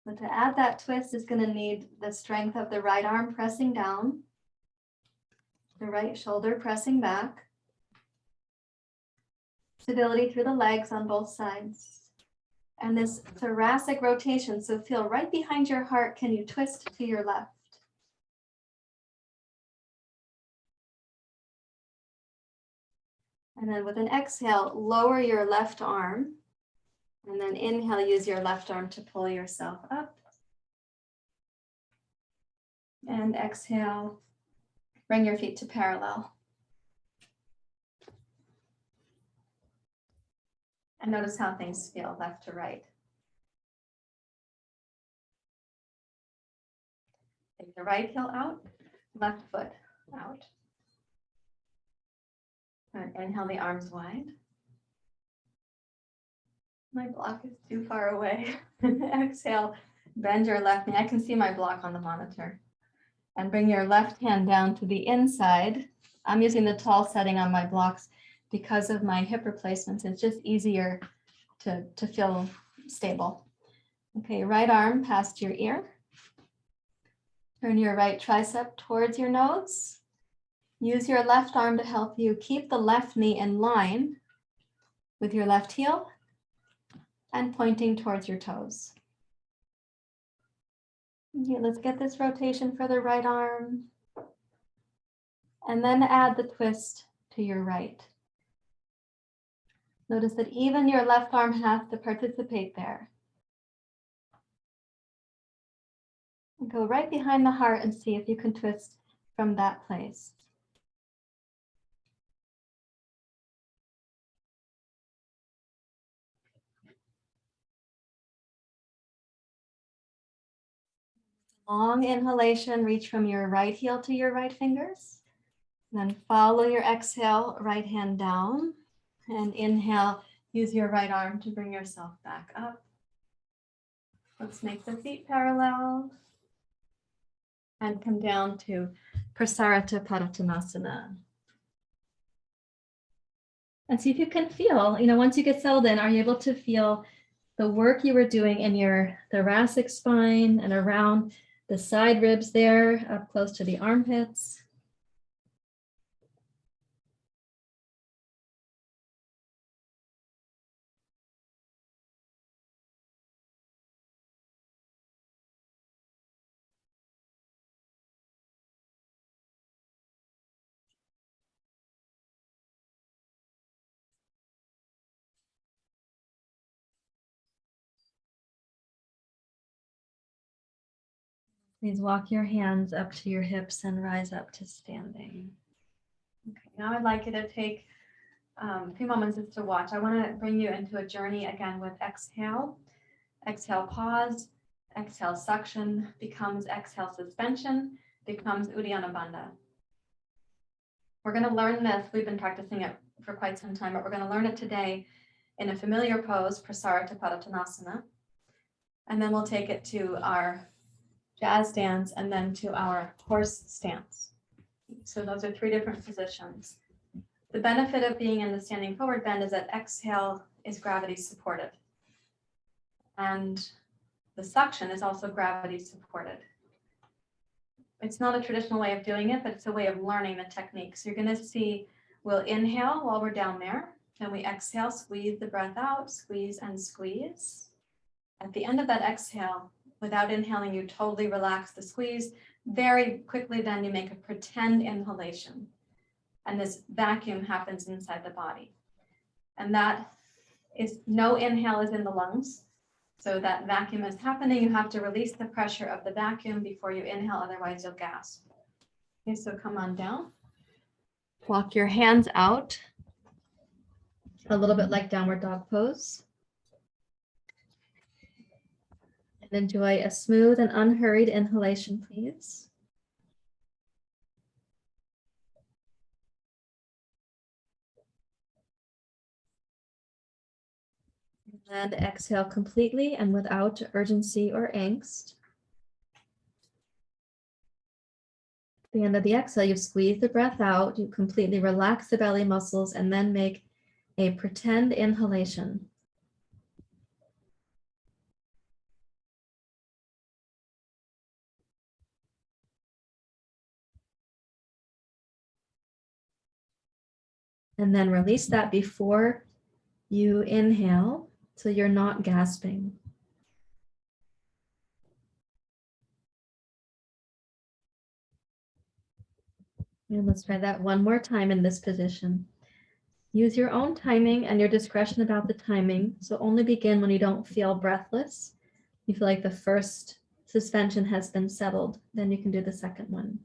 But to add that twist is going to need the strength of the right arm pressing down, the right shoulder pressing back, stability through the legs on both sides, and this thoracic rotation. So feel right behind your heart. Can you twist to your left? And then with an exhale, lower your left arm. And then inhale, use your left arm to pull yourself up. And exhale, bring your feet to parallel. And notice how things feel left to right. Take the right heel out, left foot out. And inhale the arms wide. My block is too far away. Exhale, bend your left knee. I can see my block on the monitor. And bring your left hand down to the inside. I'm using the tall setting on my blocks because of my hip replacements. It's just easier to feel stable. Okay, right arm past your ear. Turn your right tricep towards your nose. Use your left arm to help you keep the left knee in line with your left heel and pointing towards your toes. Okay, let's get this rotation for the right arm. And then add the twist to your right. Notice that even your left arm has to participate there. And go right behind the heart and see if you can twist from that place. Long inhalation, reach from your right heel to your right fingers. Then follow your exhale, right hand down. And inhale, use your right arm to bring yourself back up. Let's make the feet parallel. And come down to Prasara to Paratanasana. And see if you can feel, once you get settled in, are you able to feel the work you were doing in your thoracic spine and around the side ribs there, up close to the armpits? Please walk your hands up to your hips and rise up to standing. Okay, now I'd like you to take a few moments just to watch. I want to bring you into a journey again with exhale. Exhale, pause. Exhale, suction becomes exhale, suspension becomes Uddiyana. We're going to learn this. We've been practicing it for quite some time, but we're going to learn it today in a familiar pose, Prasara to Paratanasana. And then we'll take it to our jazz dance and then to our horse stance. So those are 3 different positions. The benefit of being in the standing forward bend is that exhale is gravity supported. And the suction is also gravity supported. It's not a traditional way of doing it, but it's a way of learning the technique. So you're going to see, we'll inhale while we're down there. Then we exhale, squeeze the breath out, squeeze and squeeze. At the end of that exhale, without inhaling, you totally relax the squeeze. Very quickly, then you make a pretend inhalation. And this vacuum happens inside the body. And that is, no inhale is in the lungs. So that vacuum is happening. You have to release the pressure of the vacuum before you inhale, otherwise you'll gasp. Okay, so come on down. Walk your hands out. A little bit like downward dog pose. And enjoy a smooth and unhurried inhalation, please. And exhale completely and without urgency or angst. At the end of the exhale, you squeeze the breath out, you completely relax the belly muscles, and then make a pretend inhalation. And then release that before you inhale, so you're not gasping. And let's try that one more time in this position. Use your own timing and your discretion about the timing. So only begin when you don't feel breathless. You feel like the first suspension has been settled, then you can do the second one.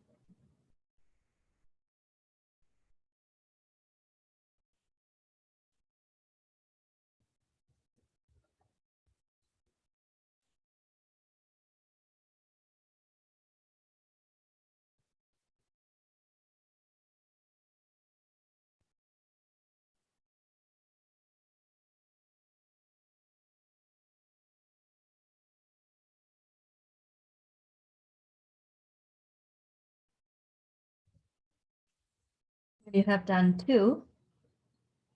You have done 2,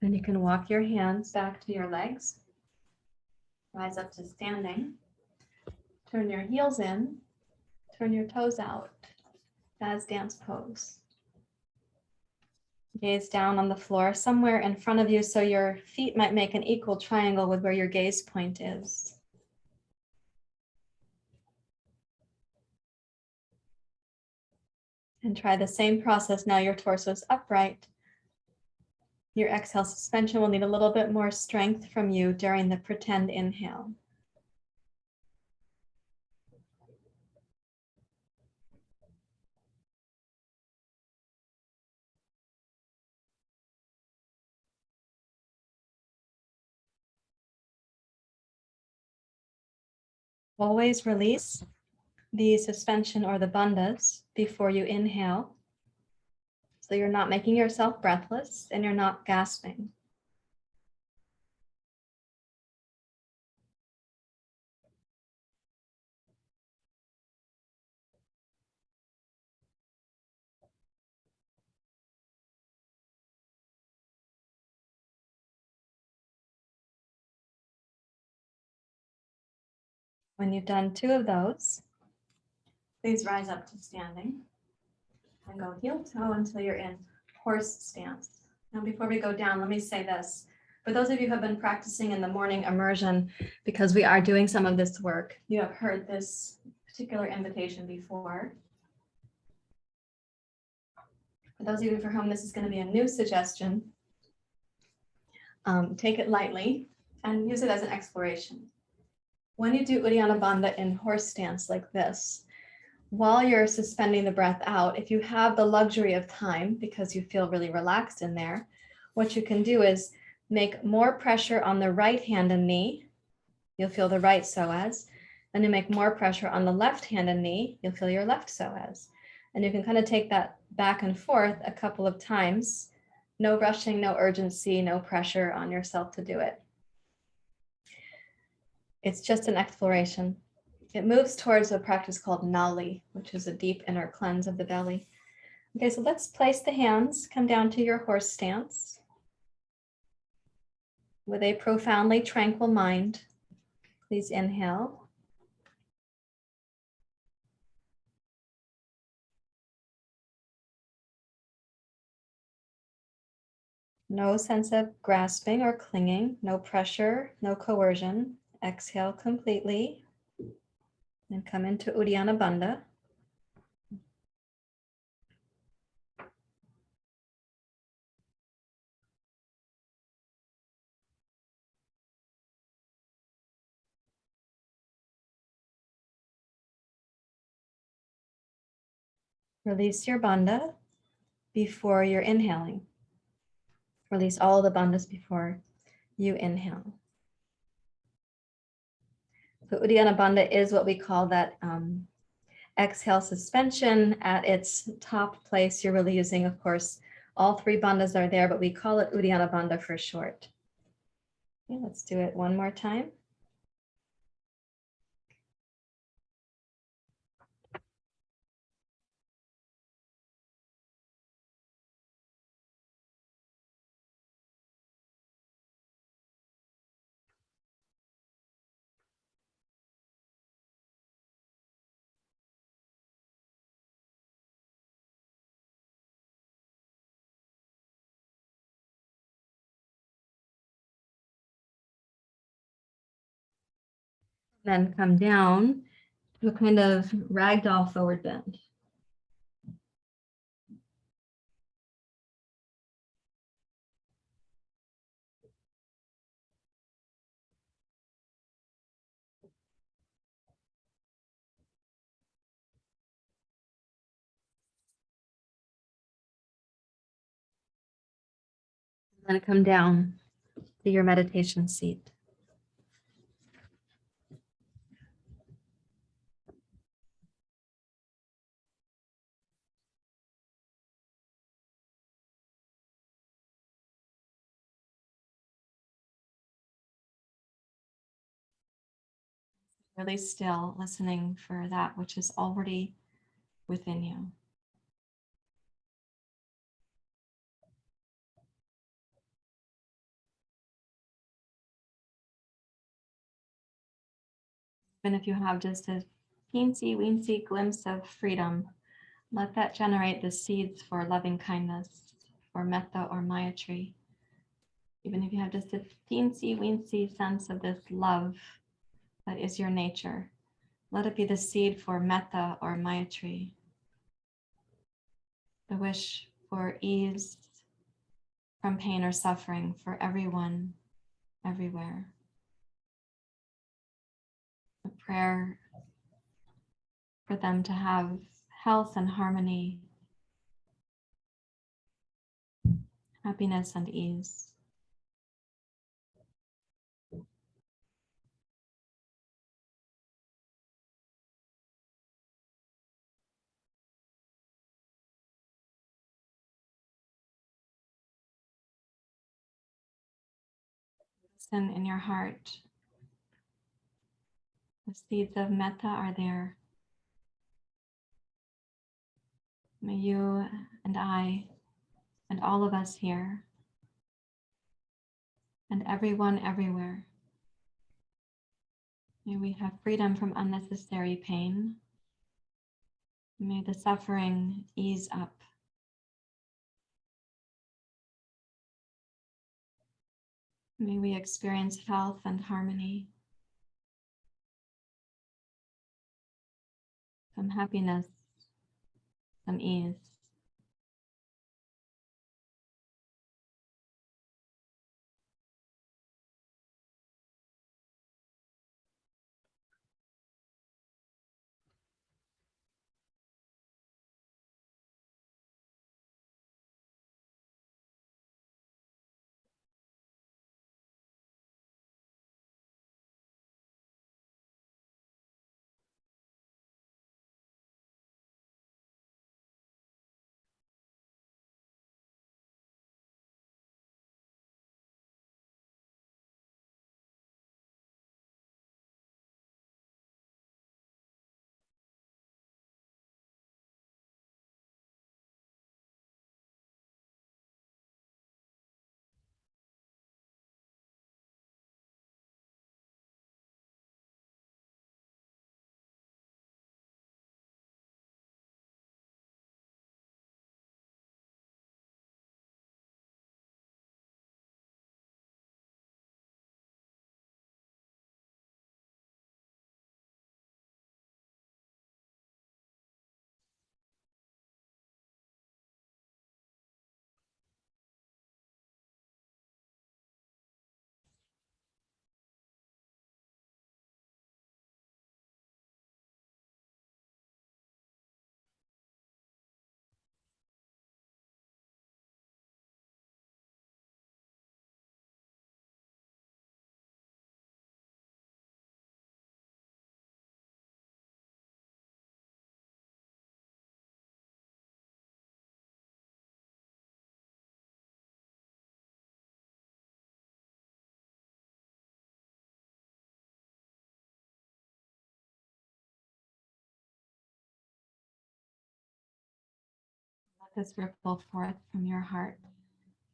and you can walk your hands back to your legs. Rise up to standing. Turn your heels in. Turn your toes out. Jazz dance pose. Gaze down on the floor somewhere in front of you, so your feet might make an equal triangle with where your gaze point is. And try the same process. Now your torso is upright. Your exhale suspension will need a little bit more strength from you during the pretend inhale. Always release the suspension or the bandhas before you inhale. So you're not making yourself breathless and you're not gasping. When you've done 2 of those, please rise up to standing and go heel toe until you're in horse stance. Now, before we go down, let me say this. For those of you who have been practicing in the morning immersion, because we are doing some of this work, you have heard this particular invitation before. For those of you for whom this is going to be a new suggestion, take it lightly and use it as an exploration. When you do Urinabanda in horse stance like this, while you're suspending the breath out, if you have the luxury of time because you feel really relaxed in there, what you can do is make more pressure on the right hand and knee. You'll feel the right psoas. And you make more pressure on the left hand and knee. You'll feel your left psoas. And you can kind of take that back and forth a couple of times. No rushing, no urgency, no pressure on yourself to do it. It's just an exploration. It moves towards a practice called Nali, which is a deep inner cleanse of the belly. Okay, so let's place the hands, come down to your horse stance with a profoundly tranquil mind. Please inhale. No sense of grasping or clinging, no pressure, no coercion. Exhale completely and come into Uddiyana. Release your bandha before you're inhaling. Release all the bandhas before you inhale. So Uddiyana is what we call that exhale suspension. At its top place, you're really using, of course, all three bandhas are there, but we call it Uddiyana for short. Okay, let's do it one more time. Then come down to a kind of ragdoll forward bend. Then come down to your meditation seat. Really still, listening for that which is already within you. Even if you have just a teensy weensy glimpse of freedom, let that generate the seeds for loving kindness, for metta or mayatri. Even if you have just a teensy weensy sense of this love that is your nature, let it be the seed for metta or mayatri. The wish for ease from pain or suffering for everyone, everywhere. A prayer for them to have health and harmony, happiness and ease. Listen in your heart. The seeds of metta are there. May you and I and all of us here and everyone everywhere, may we have freedom from unnecessary pain. May the suffering ease up. May we experience health and harmony, some happiness, some ease. this ripple forth from your heart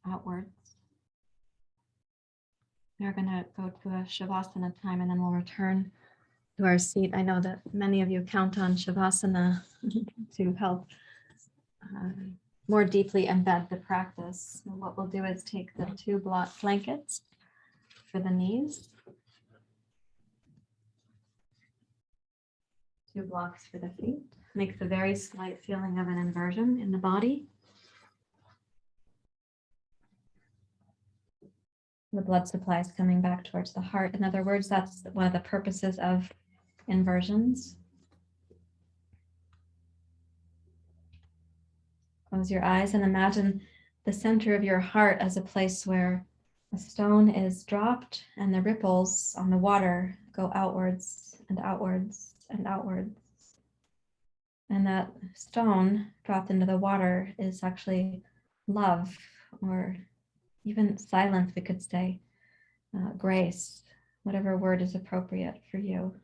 outwards. We're going to go to a Shavasana time and then we'll return to our seat. I know that many of you count on Shavasana to help more deeply embed the practice. So what we'll do is take the two blankets for the knees, 2 blocks for the feet. Makes a very slight feeling of an inversion in the body. The blood supply is coming back towards the heart. In other words, that's one of the purposes of inversions. Close your eyes and imagine the center of your heart as a place where a stone is dropped and the ripples on the water go outwards and outwards and outwards. And that stone dropped into the water is actually love, or even silence, we could say, grace, whatever word is appropriate for you.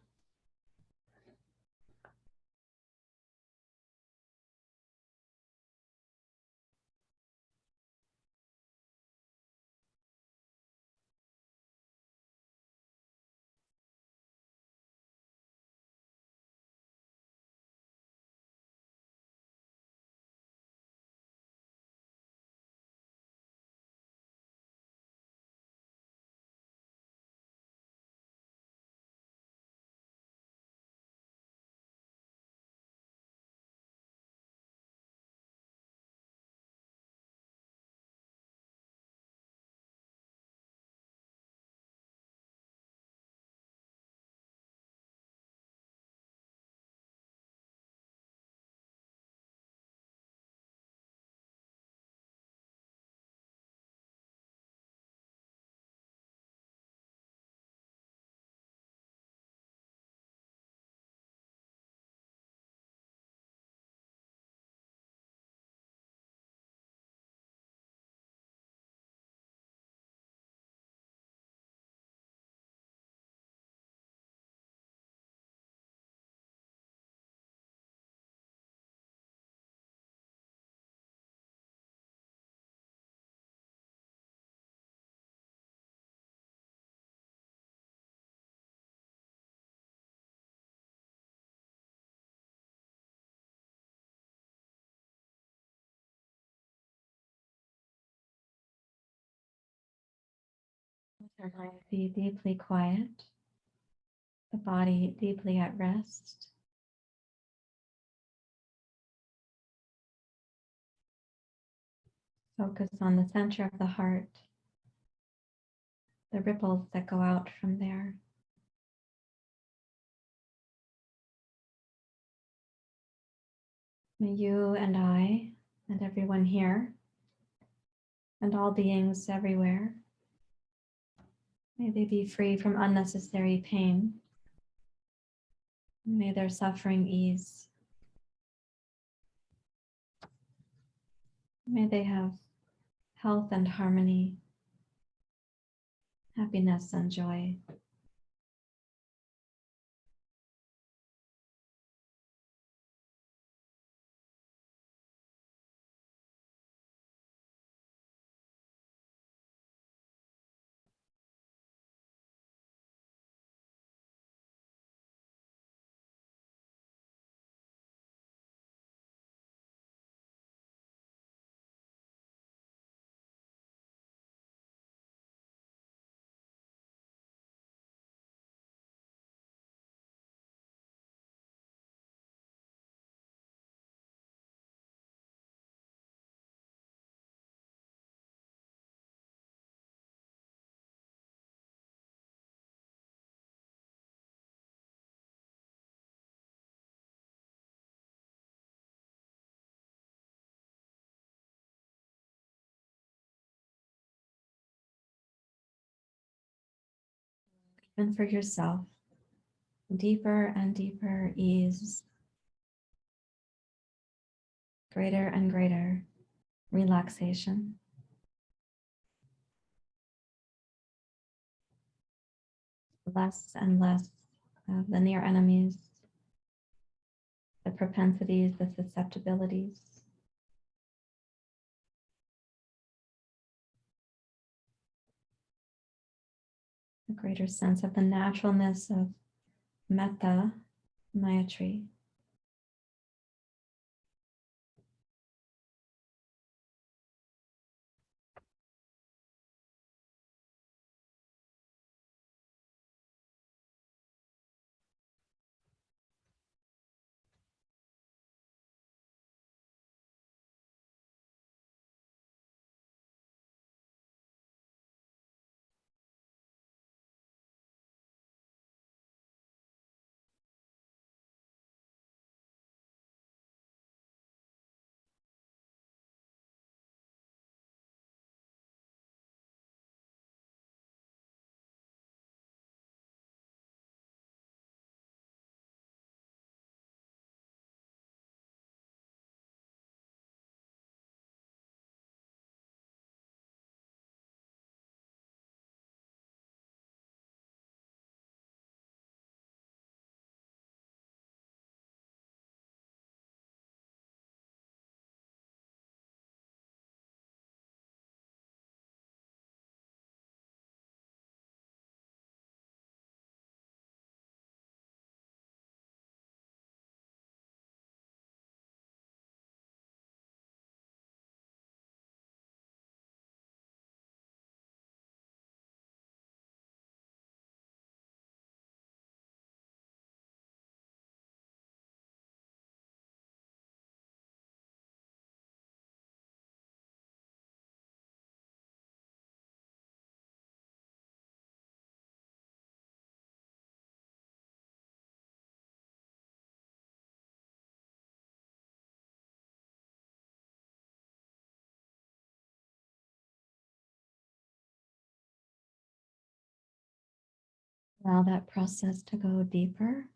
Let our mind be deeply quiet, the body deeply at rest. Focus on the center of the heart, the ripples that go out from there. May you and I and everyone here and all beings everywhere, may they be free from unnecessary pain. May their suffering ease. May they have health and harmony, happiness and joy. And for yourself, deeper and deeper ease, greater and greater relaxation. Less and less of the near enemies, the propensities, the susceptibilities. a greater sense of the naturalness of metta, Maitri. Allow that process to go deeper.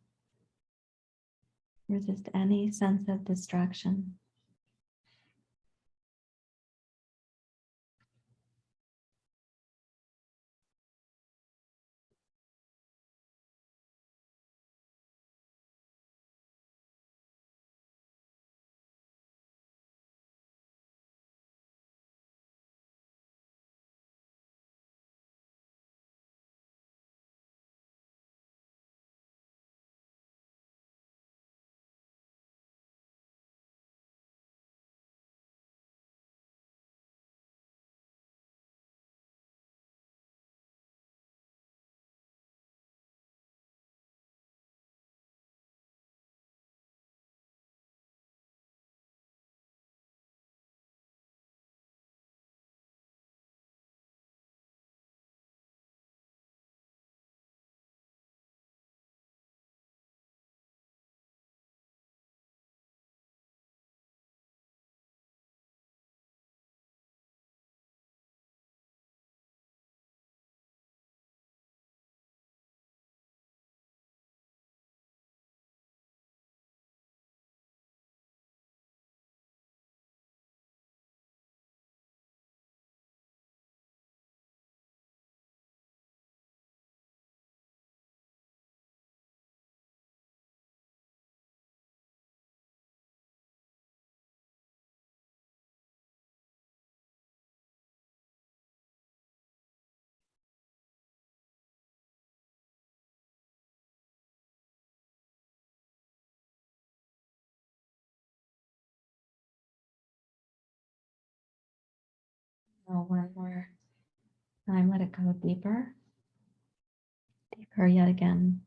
Resist any sense of distraction. Now one more time, let it go deeper, deeper yet again.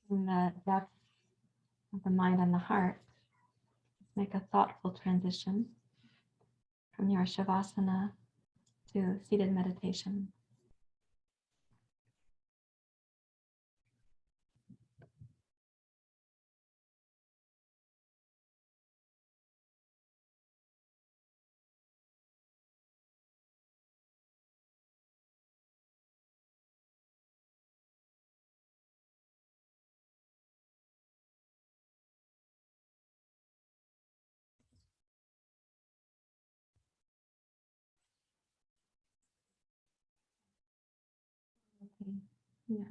In the depth of the mind and the heart, make a thoughtful transition from your Shavasana to seated meditation. Yeah.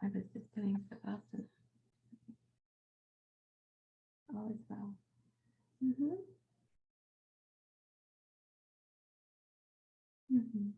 I was just doing Shavasana. All is well. Mm-hmm. Mm-hmm.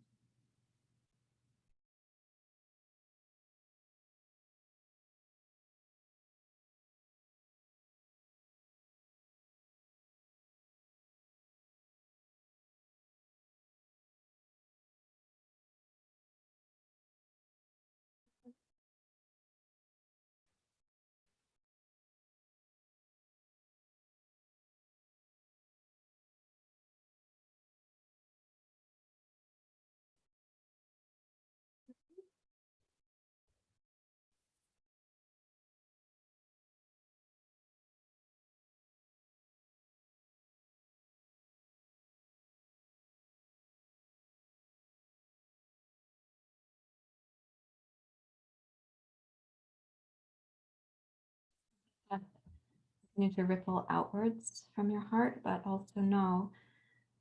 Continue to ripple outwards from your heart, but also know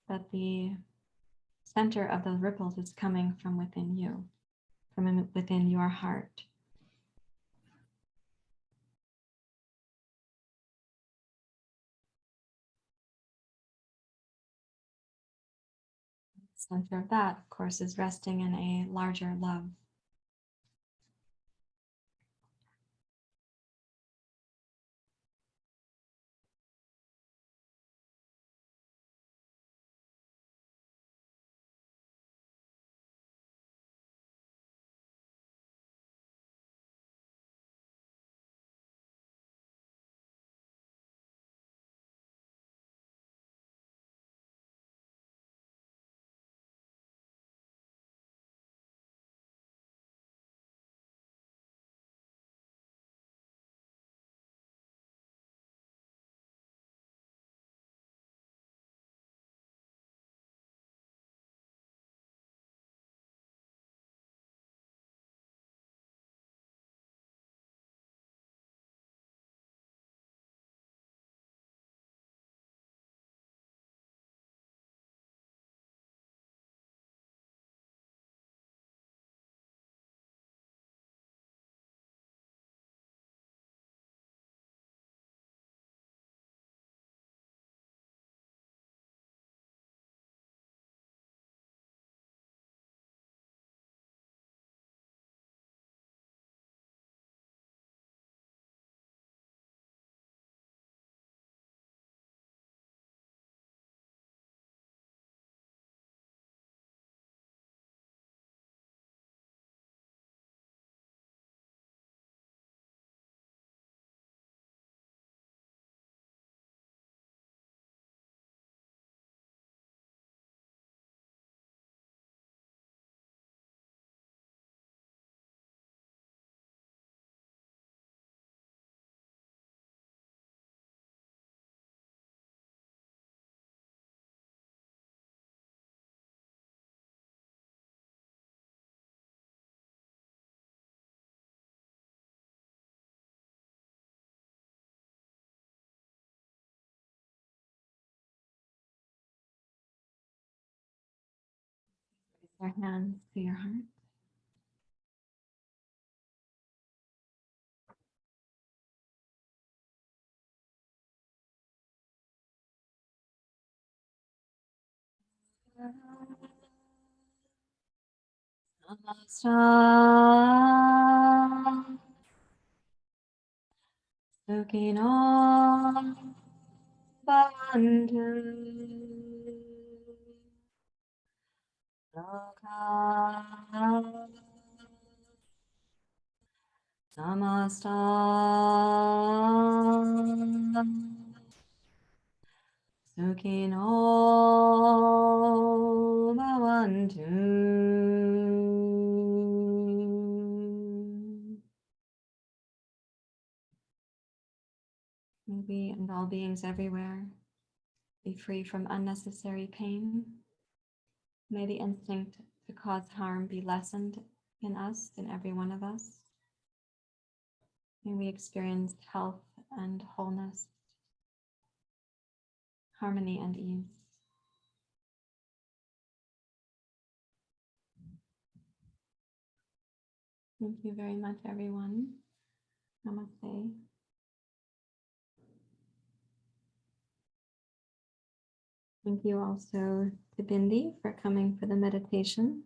that the center of those ripples is coming from within you, from within your heart. The center of that, of course, is resting in a larger love. Raise your hands to your heart. Namaskar. Sukino Bhavantu. Loka Samasta Sukhino Bhavantu. May we and all beings everywhere be free from unnecessary pain. May the instinct to cause harm be lessened in us, in every one of us. May we experience health and wholeness, harmony and ease. Thank you very much, everyone. Namaste. Thank you also to Bindi for coming for the meditation.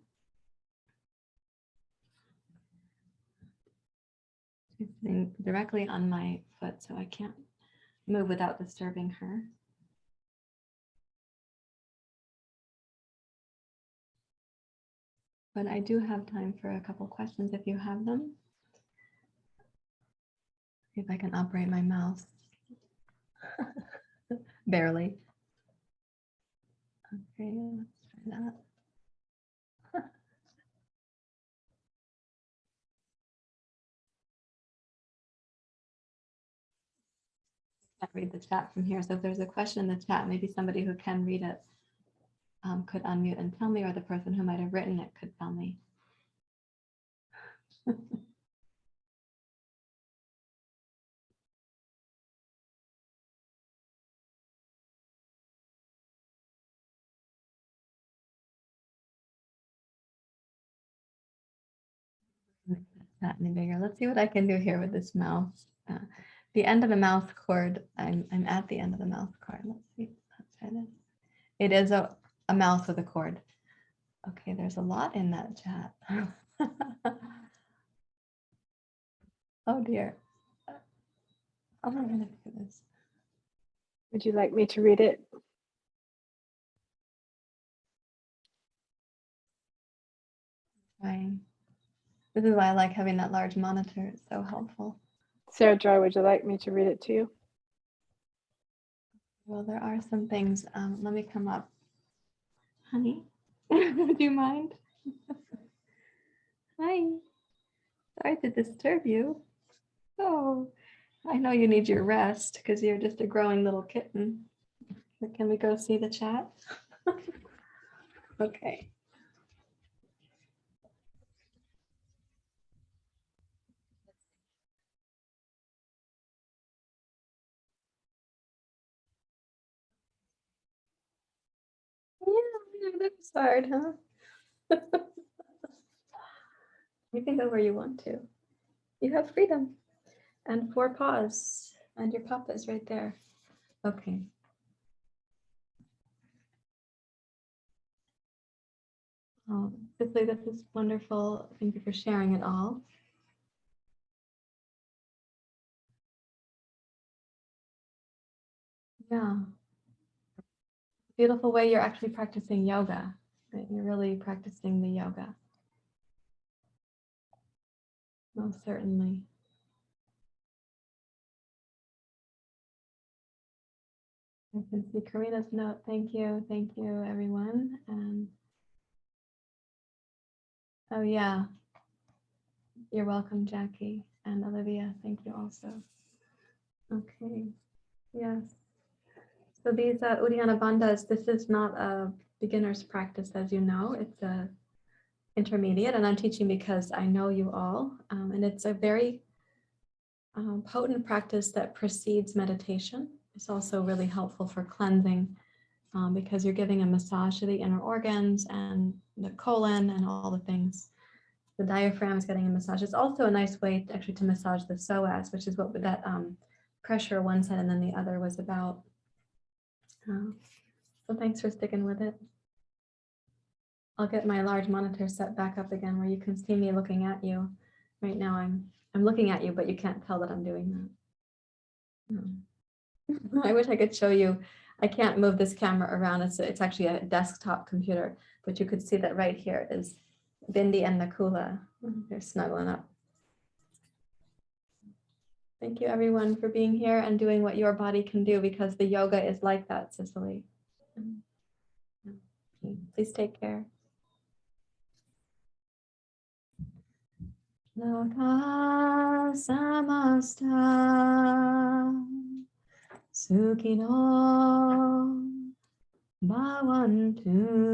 She's sitting directly on my foot, so I can't move without disturbing her. But I do have time for a couple questions if you have them. See if I can operate my mouse. Barely. Okay, let's try that. I can't read the chat from here, so if there's a question in the chat, maybe somebody who can read it could unmute and tell me, or the person who might have written it could tell me. That any bigger. Let's see what I can do here with this mouse. The end of the mouse cord. I'm at the end of the mouse cord. Let's see. Let's try this. It is a mouse with a cord. Okay, there's a lot in that chat. Oh dear. How am I going to do this? Would you like me to read it? Trying. This is why I like having that large monitor. It's so helpful. Sarahjoy, would you like me to read it to you? Well, there are some things. Let me come up. Honey, would you mind? Hi. Sorry to disturb you. Oh, I know you need your rest because you're just a growing little kitten. But can we go see the chat? Okay. Yeah, that's hard, huh? You can go where you want to. You have freedom. And 4 paws. And your pup is right there. Okay. Oh, Cicely, this is wonderful. Thank you for sharing it all. Yeah. Beautiful way you're actually practicing yoga. Right? You're really practicing the yoga. Most certainly. I can see Karina's note. Thank you, everyone. And oh yeah, you're welcome, Jackie and Olivia. Thank you also. Okay, yes. So these uddiyana bandhas, this is not a beginner's practice, as you know. It's a intermediate, and I'm teaching because I know you all, and it's a very potent practice that precedes meditation. It's also really helpful for cleansing because you're giving a massage to the inner organs and the colon and all the things. The diaphragm is getting a massage. It's also a nice way to massage the psoas, which is what that pressure one side and then the other was about. So thanks for sticking with it. I'll get my large monitor set back up again where you can see me looking at you. Right now I'm looking at you, but you can't tell that I'm doing that. I wish I could show you. I can't move this camera around. It's actually a desktop computer, but you could see that right here is Bindi and Nakula. They're snuggling up. Thank you everyone for being here and doing what your body can do, because the yoga is like that, Cicely. Please take care. Loka samasta sukhino bhavantu.